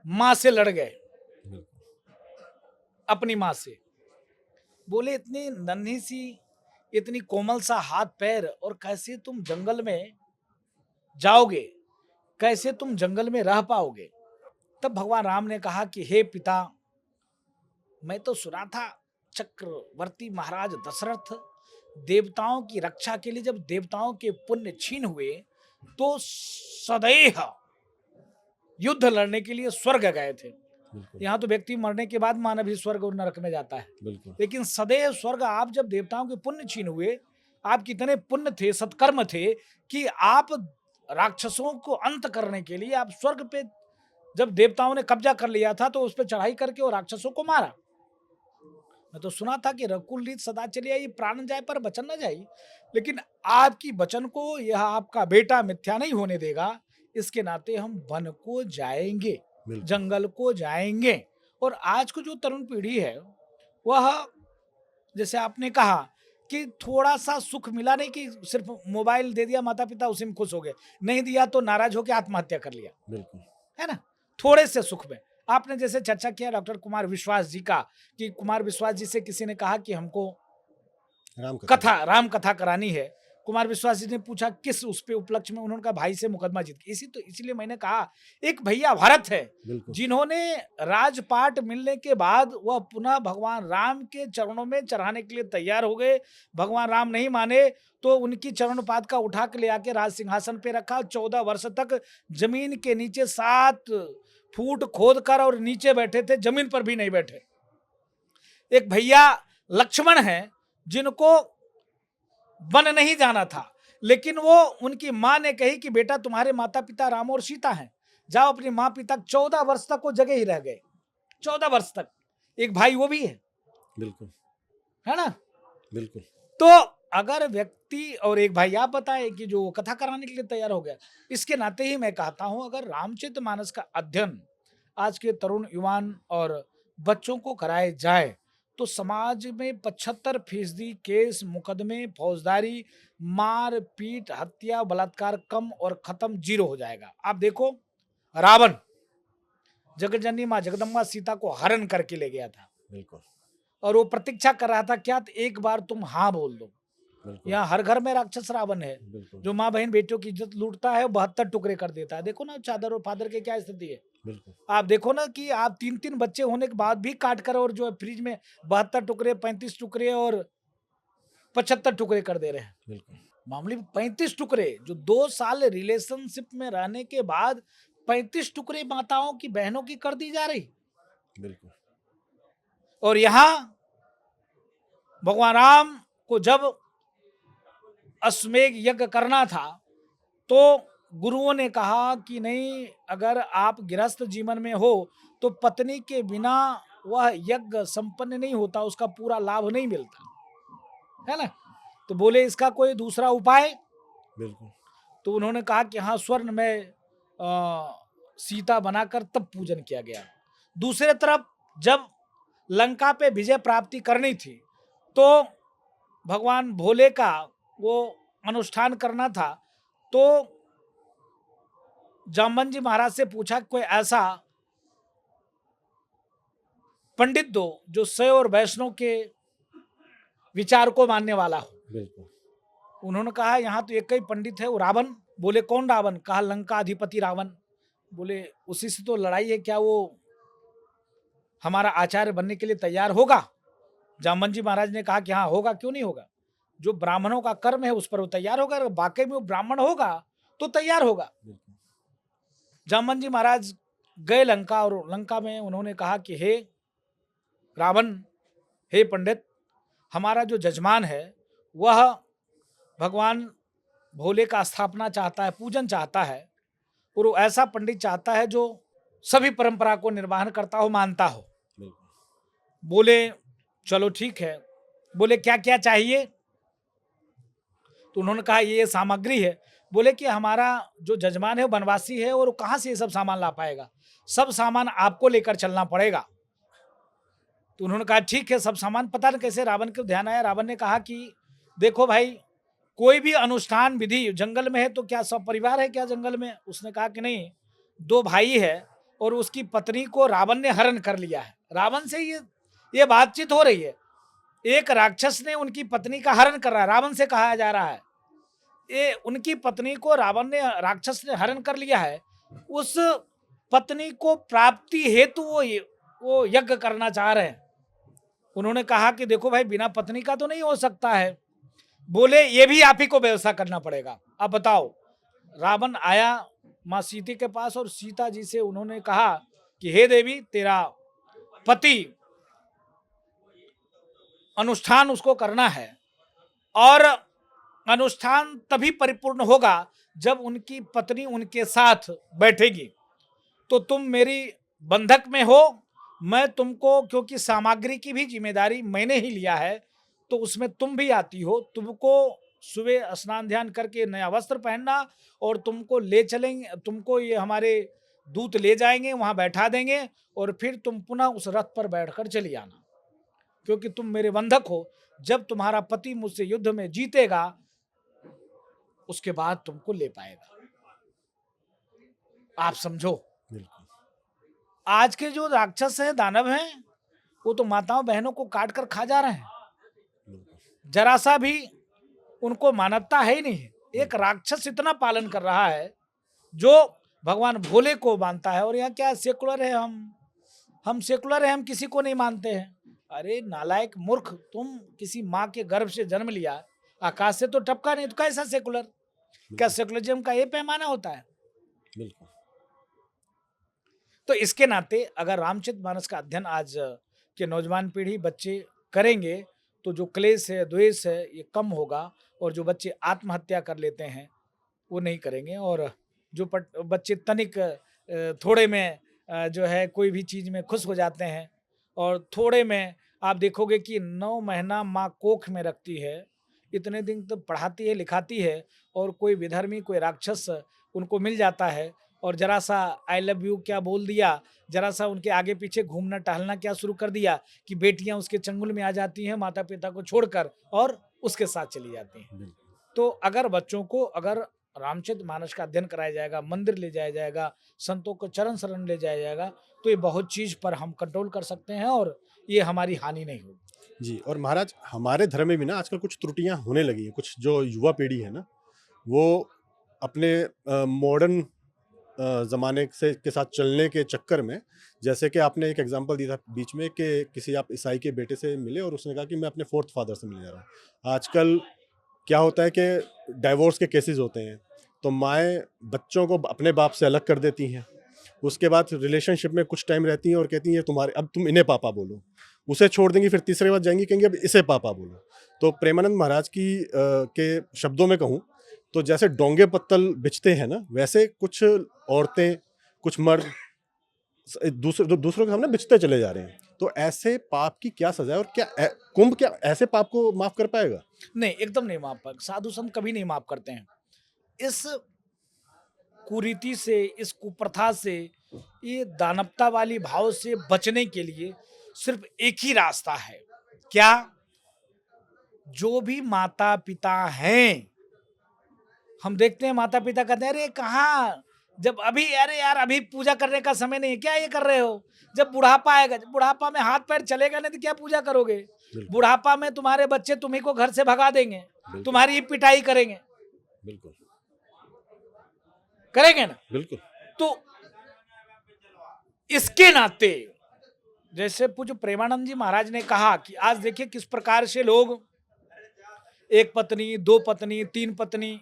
Speaker 1: मां से लड़ गए, अपनी मां से। बोले इतनी नन्ही सी, इतनी कोमल सा हाथ पैर, और कैसे तुम जंगल में जाओगे, कैसे तुम जंगल में रह पाओगे? तब भगवान राम ने कहा कि हे पिता, मैं तो सुना था चक्रवर्ती महाराज दशरथ देवताओं की रक्षा के लिए जब देवताओं के पुण्य छीन हुए तो सदैव युद्ध लड़ने के लिए स्वर्ग गए थे। यहाँ तो व्यक्ति मरने के बाद मानव ही स्वर्ग और नरक में जाता है, लेकिन सदैव स्वर्ग। आप जब देवताओं के पुण्य छीन हुए, आप कितने पुण्य थे, सत्कर्म थे कि आप राक्षसों को अंत करने के लिए आप स्वर्ग पे, जब देवताओं ने कब्जा कर लिया था तो उस पर चढ़ाई करके वो राक्षसों को मारा। मैं तो सुना था कि रकुल रीत सदा चली आई, प्राण जाए पर वचन न जाई, लेकिन आपकी वचन को यह आपका बेटा मिथ्या नहीं होने देगा। इसके नाते हम वन को जाएंगे, जंगल को जाएंगे। और आज को जो तरुण पीढ़ी है वह, जैसे आपने कहा कि थोड़ा सा सुख मिला, नहीं कि सिर्फ मोबाइल दे दिया माता पिता उसी में खुश हो गए, नहीं दिया तो नाराज होकर आत्महत्या कर लिया, है ना, थोड़े से सुख में। आपने जैसे चर्चा किया डॉक्टर कुमार विश्वास जी का, कि कुमार विश्वास जी से किसी ने कहा कि हमको राम कथा करानी है। कुमार विश्वास जी ने पूछा किस उस पे उपलक्ष्य में, उन्होंने कहा भाई से मुकदमा जीत के। इसीलिए मैंने कहा एक भैया भारत है जिन्होंने राजपाट मिलने के बाद वह पुनः भगवान राम के चरणों में चढ़ाने के लिए तैयार हो गए। भगवान राम नहीं माने तो उनकी चरण पाद का उठा के ले आके राज सिंहासन पे रखा। 14 वर्ष तक जमीन के नीचे 7 फूट खोद कर और नीचे बैठे थे, जमीन पर भी नहीं बैठे। एक भैया लक्ष्मण हैं जिनको वन नहीं जाना था, लेकिन वो, उनकी मां ने कही कि बेटा तुम्हारे माता पिता राम और सीता हैं, जाओ अपने मां पिता। 14 वर्ष तक वो जगह ही रह गए, 14 वर्ष तक। एक भाई वो भी है,
Speaker 2: बिल्कुल,
Speaker 1: है ना,
Speaker 2: बिल्कुल।
Speaker 1: तो अगर व्यक्ति, और एक भाई आप बताए कि जो कथा कराने के लिए तैयार हो गया, इसके नाते ही मैं कहता हूं अगर रामचरितमानस का अध्ययन आज के तरुण युवान और बच्चों को कराए जाए तो समाज में 75% केस, मुकदमे, फौजदारी, मार पीट, हत्या, बलात्कार कम और खत्म, 0 हो जाएगा। आप देखो रावण, जगतजननी माँ जगदम्बा सीता को हरण करके ले गया था।
Speaker 2: बिल्कुल
Speaker 1: और वो प्रतीक्षा कर रहा था क्या, तो एक बार तुम हाँ बोल दो।
Speaker 2: बिल्कुल
Speaker 1: यहाँ हर घर में राक्षस रावण है,
Speaker 2: बिल्कुल
Speaker 1: जो माँ बहन बेटियों की इज्जत लूटता है, 72 टुकड़े कर देता है। देखो ना चादर और फादर की क्या स्थिति है।
Speaker 2: बिल्कुल
Speaker 1: आप देखो ना कि आप 3-3 बच्चे होने के बाद भी काट कर और जो है फ्रिज में 72 टुकड़े, 35 टुकड़े और 75 टुकड़े कर दे रहे हैं।
Speaker 2: बिल्कुल
Speaker 1: मामूली 35 टुकड़े, जो 2 साल रिलेशनशिप में रहने के बाद 35 टुकड़े माताओं की, बहनों की कर दी जा रही।
Speaker 2: बिल्कुल
Speaker 1: और यहां भगवान राम को जब अश्वमेध यज्ञ करना था, तो गुरुओं ने कहा कि नहीं, अगर आप गृहस्थ जीवन में हो तो पत्नी के बिना वह यज्ञ संपन्न नहीं होता, उसका पूरा लाभ नहीं मिलता है ना। तो बोले इसका कोई दूसरा उपाय।
Speaker 2: बिल्कुल
Speaker 1: तो उन्होंने कहा कि हाँ, स्वर्ण में सीता बनाकर तब पूजन किया गया। दूसरे तरफ जब लंका पे विजय प्राप्ति करनी थी, तो भगवान भोले का वो अनुष्ठान करना था। तो जामवन जी महाराज से पूछा कोई ऐसा पंडित दो जो शैव और वैष्णव के विचार को मानने वाला हो।
Speaker 2: बिल्कुल
Speaker 1: उन्होंने कहा यहाँ तो एक ही पंडित है, वो रावण। बोले कौन रावण? कहा लंका अधिपति रावण। बोले उसी से तो लड़ाई है, क्या वो हमारा आचार्य बनने के लिए तैयार होगा? जामवन जी महाराज ने कहा कि हाँ होगा, क्यों नहीं होगा। जो ब्राह्मणों का कर्म है उस पर वो तैयार होगा, अगर वाकई में वो ब्राह्मण होगा तो तैयार होगा। जामवन जी महाराज गए लंका, और लंका में उन्होंने कहा कि हे रावण, हे पंडित, हमारा जो जजमान है वह भगवान भोले का स्थापना चाहता है, पूजन चाहता है, और वो ऐसा पंडित चाहता है जो सभी परंपरा को निर्वहन करता हो, मानता हो। बोले चलो ठीक है। बोले क्या क्या चाहिए? तो उन्होंने कहा ये सामग्री है। बोले कि हमारा जो जजमान है वो वनवासी है, और कहाँ से ये सब सामान ला पाएगा, सब सामान आपको लेकर चलना पड़ेगा। तो उन्होंने कहा ठीक है, सब सामान। पता नहीं कैसे रावण को ध्यान आया। रावण ने कहा कि देखो भाई, कोई भी अनुष्ठान विधि जंगल में है तो क्या सब परिवार है क्या जंगल में? उसने कहा कि नहीं, 2 भाई है और उसकी पत्नी को रावण ने हरण कर लिया है। रावण से ये बातचीत हो रही है। एक राक्षस ने उनकी पत्नी का हरण कर रहा है, रावण से कहा जा रहा है। ये उनकी पत्नी को रावण ने, राक्षस ने हरण कर लिया है। उस पत्नी को प्राप्ति हेतु वो यज्ञ करना चाह रहे हैं। उन्होंने कहा कि देखो भाई, बिना पत्नी का तो नहीं हो सकता है। बोले ये भी आप ही को व्यवस्था करना पड़ेगा। अब बताओ। रावण आया माँ सीता के पास, और सीता जी से उन्होंने कहा कि हे देवी, तेरा पति अनुष्ठान उसको करना है, और अनुष्ठान तभी परिपूर्ण होगा जब उनकी पत्नी उनके साथ बैठेगी। तो तुम मेरी बंधक में हो, मैं तुमको, क्योंकि सामग्री की भी जिम्मेदारी मैंने ही लिया है, तो उसमें तुम भी आती हो। तुमको सुबह स्नान ध्यान करके नया वस्त्र पहनना, और तुमको ले चलेंगे, तुमको ये हमारे दूत ले जाएंगे, वहां बैठा देंगे, और फिर तुम पुनः उस रथ पर बैठकर चली आना, क्योंकि तुम मेरे बंधक हो। जब तुम्हारा पति मुझसे युद्ध में जीतेगा, उसके बाद तुमको ले पाएगा। आप समझो, आज के जो राक्षस हैं, दानव हैं, वो तो माताओं बहनों को काट कर खा जा रहे हैं। जरा सा भी उनको मानवता है ही नहीं। एक राक्षस इतना पालन कर रहा है जो भगवान भोले को मानता है, और यहाँ क्या सेकुलर है, हम सेकुलर है, हम किसी को नहीं मानते हैं। अरे नालायक मूर्ख, तुम किसी माँ के गर्भ से जन्म लिया, आकाश से तो टपका नहीं, तो कैसा सेकुलर? क्या सेकुलरिज्म का ये पैमाना होता है?
Speaker 2: बिल्कुल।
Speaker 1: तो इसके नाते अगर रामचरितमानस का अध्ययन आज के नौजवान पीढ़ी, बच्चे करेंगे, तो जो क्लेश है, द्वेष है, ये कम होगा, और जो बच्चे आत्महत्या कर लेते हैं वो नहीं करेंगे। और जो बच्चे तनिक थोड़े में जो है कोई भी चीज़ में खुश हो जाते हैं, और थोड़े में आप देखोगे कि 9 महीना माँ कोख में रखती है, इतने दिन तो पढ़ाती है, लिखाती है, और कोई विधर्मी, कोई राक्षस उनको मिल जाता है, और जरा सा आई लव यू क्या बोल दिया, जरा सा उनके आगे पीछे घूमना टहलना क्या शुरू कर दिया, कि बेटियां उसके चंगुल में आ जाती हैं माता पिता को छोड़कर, और उसके साथ चली जाती हैं। तो अगर बच्चों को, अगर रामचरितमानस का अध्ययन कराया जाएगा, मंदिर ले जाया जाएगा, संतों को चरण शरण ले जाया जाएगा, तो ये बहुत चीज पर हम कंट्रोल कर सकते हैं और ये हमारी हानि नहीं होगी।
Speaker 2: जी, और महाराज हमारे धर्म में भी ना आजकल कुछ त्रुटियां होने लगी हैं। कुछ जो युवा पीढ़ी है ना, वो अपने मॉडर्न ज़माने से के साथ चलने के चक्कर में, जैसे कि आपने एक एग्जांपल दिया था बीच में कि किसी आप ईसाई के बेटे से मिले और उसने कहा कि मैं अपने फोर्थ फादर से मिलने जा रहा हूँ। आजकल क्या होता है कि डाइवोर्स के केसेस होते हैं, तो माएँ बच्चों को अपने बाप से अलग कर देती हैं। उसके बाद रिलेशनशिप में कुछ टाइम रहती हैं और कहती हैं तुम्हारे, अब तुम इन्हें पापा बोलो। उसे छोड़ देंगी, फिर तीसरे बार जाएंगी, कहेंगे अब इसे पापा बोलो। तो प्रेमानंद महाराज के शब्दों में कहूँ तो जैसे डोंगे पत्तल बिछते हैं ना, वैसे कुछ औरतें, कुछ मर्द दूसरों के सामने बिछते चले जा रहे हैं। तो ऐसे पाप की क्या सजा है, और कुंभ क्या ऐसे पाप को माफ कर पाएगा?
Speaker 1: नहीं, एकदम नहीं माफ पाएगा। साधु संत कभी नहीं माफ करते हैं। इस कुरीति से, इस कुप्रथा से, ये दानवता वाली भाव से बचने के लिए सिर्फ एक ही रास्ता है। क्या? जो भी माता पिता हैं, हम देखते हैं माता पिता कहते हैं अरे कहाँ, जब अभी, अरे यार अभी पूजा करने का समय नहीं है, क्या ये कर रहे हो? जब बुढ़ापा आएगा, जब बुढ़ापा में हाथ पैर चलेगा नहीं तो क्या पूजा करोगे? बुढ़ापा में तुम्हारे बच्चे तुम्ही को घर से भगा देंगे, तुम्हारी पिटाई करेंगे।
Speaker 2: बिल्कुल
Speaker 1: करेंगे ना?
Speaker 2: बिल्कुल।
Speaker 1: तो इसके नाते जैसे पूज्य प्रेमानंद जी महाराज ने कहा कि आज देखिए किस प्रकार से लोग एक पत्नी, दो पत्नी, तीन पत्नी,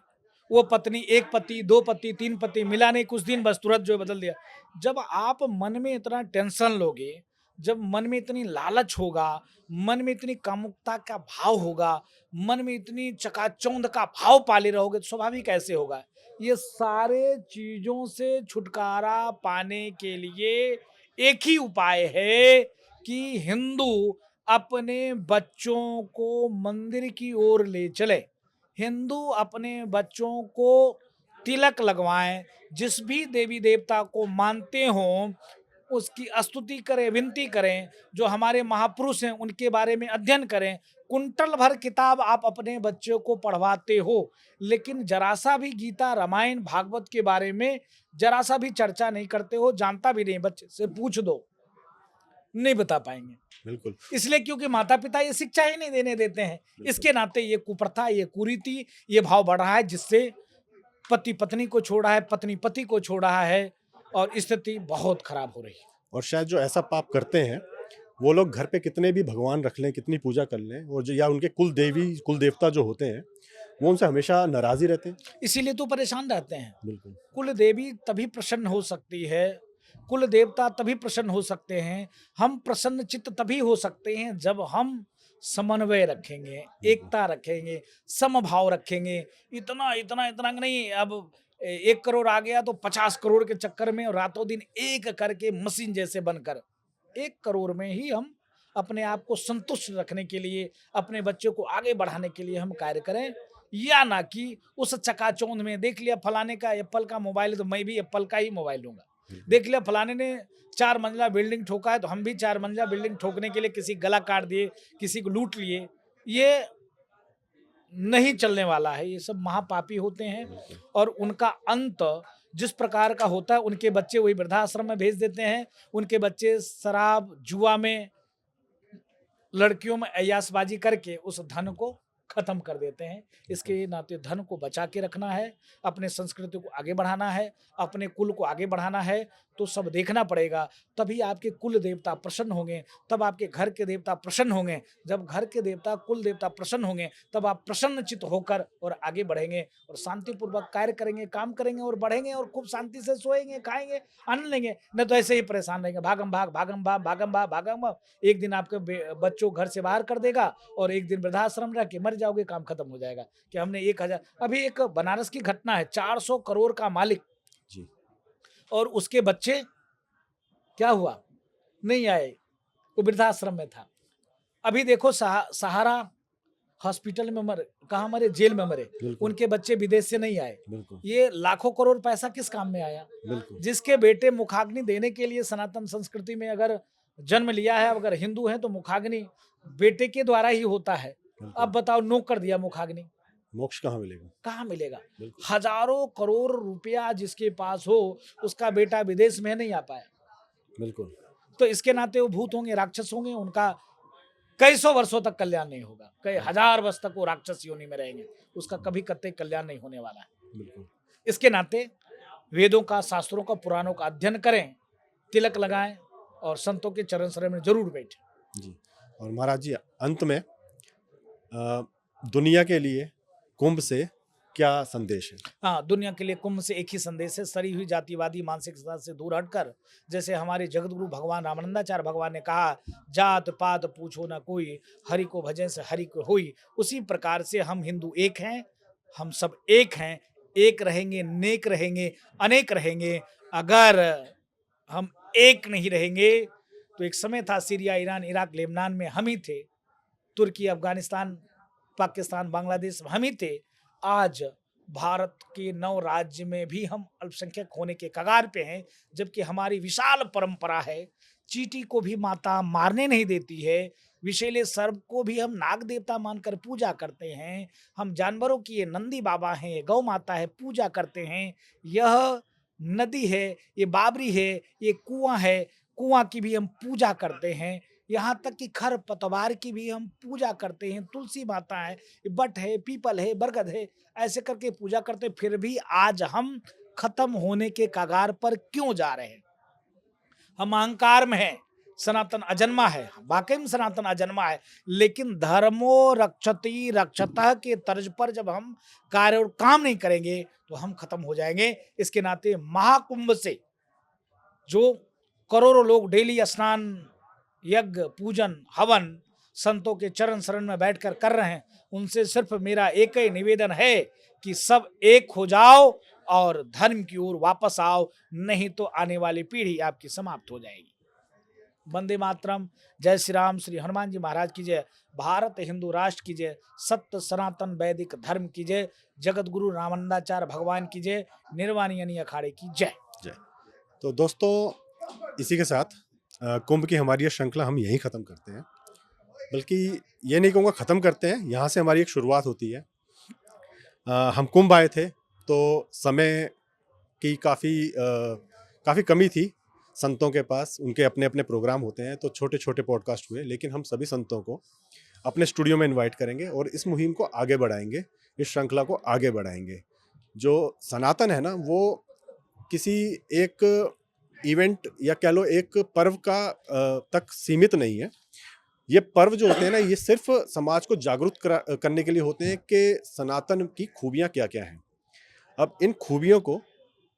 Speaker 1: वो पत्नी, एक पति, दो पति, तीन पति, मिला नहीं कुछ दिन बस तुरंत जो है बदल दिया। जब आप मन में इतना टेंशन लोगे, जब मन में इतनी लालच होगा, मन में इतनी कामुकता का भाव होगा, मन में इतनी चकाचौंध का भाव पाले रहोगे, तो स्वाभाविक कैसे होगा? ये सारे चीजों से छुटकारा पाने के लिए एक ही उपाय है कि हिंदू अपने बच्चों को मंदिर की ओर ले चले, हिंदू अपने बच्चों को तिलक लगवाएं, जिस भी देवी देवता को मानते हों उसकी स्तुति करें, विनती करें, जो हमारे महापुरुष हैं उनके बारे में अध्ययन करें। कुंटल भर किताब आप अपने बच्चों को पढ़वाते हो, लेकिन जरा सा भी गीता, रामायण, भागवत के बारे में जरा सा भी चर्चा नहीं करते हो, जानता भी नहीं। बच्चे से पूछ दो, नहीं बता पाएंगे।
Speaker 2: बिल्कुल।
Speaker 1: इसलिए क्योंकि माता पिता ये शिक्षा ही नहीं देने देते हैं। इसके नाते ये कुप्रथा, ये कुरीति, ये भाव बढ़ रहा है, जिससे पति पत्नी को छोड़ा है, पत्नी पति को छोड़ा है, और स्थिति बहुत खराब हो रही है।
Speaker 2: और शायद जो ऐसा पाप करते हैं वो लोग घर पे कितने भी भगवान रख लें, कितनी पूजा कर लें, और या उनके कुल देवी कुल देवता जो होते हैं वो उनसे हमेशा नाराज ही रहते हैं।
Speaker 1: इसीलिए तो परेशान रहते हैं।
Speaker 2: बिल्कुल।
Speaker 1: कुल देवी तभी प्रसन्न हो सकती है, कुल देवता तभी प्रसन्न हो सकते हैं, हम प्रसन्न चित्त तभी हो सकते हैं जब हम समन्वय रखेंगे, एकता रखेंगे, समभाव रखेंगे। इतना इतना इतना नहीं, अब 1 करोड़ आ गया तो 50 करोड़ के चक्कर में रातों दिन एक करके मशीन जैसे बनकर 1 करोड़ में ही हम अपने आप को संतुष्ट रखने के लिए, अपने बच्चों को आगे बढ़ाने के लिए हम कार्य करें, या ना कि उस चकाचौंध में देख लिया फलाने का एप्पल का मोबाइल है तो मैं भी एप्पल का ही मोबाइल लूंगा, देख लिया फलाने ने 4 मंजिला बिल्डिंग ठोका है तो हम भी 4 मंजिला बिल्डिंग ठोकने के लिए किसी गला काट दिए, किसी को लूट लिए। ये नहीं चलने वाला है। ये सब महापापी होते हैं और उनका अंत जिस प्रकार का होता है, उनके बच्चे वही वृद्धाश्रम में भेज देते हैं, उनके बच्चे शराब, जुआ में, लड़कियों में अय्यासबाजी करके उस धन को खत्म कर देते हैं। इसके नाते धन को बचा के रखना है, अपने संस्कृति को आगे बढ़ाना है, अपने कुल को आगे बढ़ाना है, तो सब देखना पड़ेगा। तभी आपके कुल देवता प्रसन्न होंगे, तब आपके घर के देवता प्रसन्न होंगे। जब घर के देवता, कुल देवता प्रसन्न होंगे, तब आप प्रसन्नचित्त होकर और आगे बढ़ेंगे और शांतिपूर्वक कार्य करेंगे, काम करेंगे और बढ़ेंगे और खूब शांति से सोएंगे, खाएंगे, आनंद लेंगे। नहीं तो ऐसे ही परेशान रहेंगे, भागम भाग, भागम भाग, भागम भाग, भागम भाग। एक दिन आपके बच्चों घर से बाहर कर देगा और एक दिन वृद्धाश्रम रह के मर जाओगे, काम खत्म हो जाएगा कि हमने 1000। अभी एक बनारस की घटना है, 400 करोड़ का मालिक
Speaker 2: जी।
Speaker 1: और उसके बच्चे क्या हुआ, नहीं आए, वो वृद्धाश्रम में था। अभी देखो सहारा हॉस्पिटल में मरे, कहाँ मरे, जेल में मरे, उनके बच्चे विदेश से नहीं आए। ये लाखों करोड़ पैसा किस काम में आया? जिसके बेटे मुखाग्नि देने के लिए सनातन संस्कृति में अगर जन्म लिया है, अगर हिंदू है तो मुखाग्नि बेटे के द्वारा ही होता है। अब बताओ, नो कर दिया मुखाग्नि,
Speaker 2: मोक्ष कहाँ मिलेगा?
Speaker 1: कहाँ मिलेगा?
Speaker 2: बिल्कुल।
Speaker 1: हजारों करोड़ रुपया जिसके पास हो, उसका बेटा विदेश में नहीं आ पाया,
Speaker 2: बिल्कुल।
Speaker 1: तो इसके नाते वो भूत होंगे, राक्षस होंगे, उनका कई सौ वर्षों तक कल्याण नहीं होगा, कई हजार वर्ष तक वो राक्षस योनि में रहेंगे, उसका कभी कतई कल्याण नहीं होने वाला है।
Speaker 2: बिल्कुल।
Speaker 1: इसके नाते वेदों का, शास्त्रों का, पुराणों का अध्ययन करें, तिलक लगाएं और संतों के चरण शरण में जरूर बैठें।
Speaker 2: जी। और महाराज जी, अंत में दुनिया के लिए कुंभ से क्या संदेश है?
Speaker 1: हाँ, दुनिया के लिए कुंभ से एक ही संदेश है, सरी हुई जातिवादी मानसिकता से दूर हटकर, जैसे हमारे जगतगुरु भगवान रामानंदाचार्य भगवान ने कहा, जात पात पूछो ना कोई, हरि को भजन से हरि को होई, उसी प्रकार से हम हिंदू एक हैं, हम सब एक हैं, एक रहेंगे, नेक रहेंगे, अनेक रहेंगे। अगर हम एक नहीं रहेंगे तो एक समय था सीरिया, ईरान, इराक, लेबनान में हम ही थे, तुर्की, अफगानिस्तान, पाकिस्तान, बांग्लादेश हम ही थे। आज भारत के 9 राज्य में भी हम अल्पसंख्यक होने के कगार पे हैं, जबकि हमारी विशाल परंपरा है। चींटी को भी माता मारने नहीं देती है, विषैले सर्प को भी हम नाग देवता मानकर पूजा करते हैं। हम जानवरों की, ये नंदी बाबा हैं, ये गौ माता है, पूजा करते हैं। यह नदी है, ये बाबरी है, ये कुआं है, कुआं की भी हम पूजा करते हैं। यहाँ तक कि खर पतवार की भी हम पूजा करते हैं। तुलसी माता है, बट है, पीपल है, बरगद है, ऐसे करके पूजा करते। फिर भी आज हम खत्म होने के कगार पर क्यों जा रहे हैं? हम अहंकार में हैं, सनातन अजन्मा है, वाकई में सनातन अजन्मा है, लेकिन धर्मो रक्षति रक्षतः के तर्ज पर जब हम कार्य और काम नहीं करेंगे तो हम खत्म हो जाएंगे। इसके नाते महाकुंभ से जो करोड़ों लोग डेली स्नान, यज्ञ, पूजन, हवन संतों के चरण शरण में बैठकर कर रहे हैं, उनसे सिर्फ मेरा एक ही निवेदन है कि सब एक हो जाओ और धर्म की ओर वापस आओ, नहीं तो आने वाली पीढ़ी आपकी समाप्त हो जाएगी। वंदे मातरम। जय श्री राम। श्री हनुमान जी महाराज की जय। भारत हिंदू राष्ट्र की जय। सत्य सनातन वैदिक धर्म की जय। जगत गुरु रामानंदाचार्य भगवान की जय। निर्वाणी यानी अखाड़े की जय।
Speaker 2: जय। तो दोस्तों, इसी के साथ कुंभ की हमारी ये श्रृंखला हम यहीं ख़त्म करते हैं, बल्कि ये नहीं कहूँगा ख़त्म करते हैं, यहाँ से हमारी एक शुरुआत होती है। हम कुंभ आए थे तो समय की काफ़ी कमी थी संतों के पास, उनके अपने अपने प्रोग्राम होते हैं, तो छोटे छोटे पॉडकास्ट हुए, लेकिन हम सभी संतों को अपने स्टूडियो में इनवाइट करेंगे और इस मुहिम को आगे बढ़ाएंगे, इस श्रृंखला को आगे बढ़ाएंगे। जो सनातन है ना, वो किसी एक इवेंट या कह लो एक पर्व का तक सीमित नहीं है। ये पर्व जो होते हैं ना, ये सिर्फ समाज को जागरूक करने के लिए होते हैं कि सनातन की खूबियाँ क्या क्या हैं। अब इन खूबियों को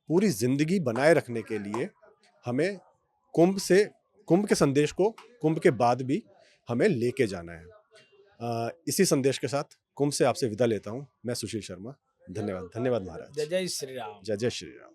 Speaker 2: पूरी जिंदगी बनाए रखने के लिए हमें कुंभ के संदेश को कुंभ के बाद भी हमें लेके जाना है। इसी संदेश के साथ कुंभ से आपसे विदा लेता हूँ। मैं सुशील शर्मा। धन्यवाद। धन्यवाद महाराज।
Speaker 1: जय जय श्री राम।
Speaker 2: जय जय श्री राम।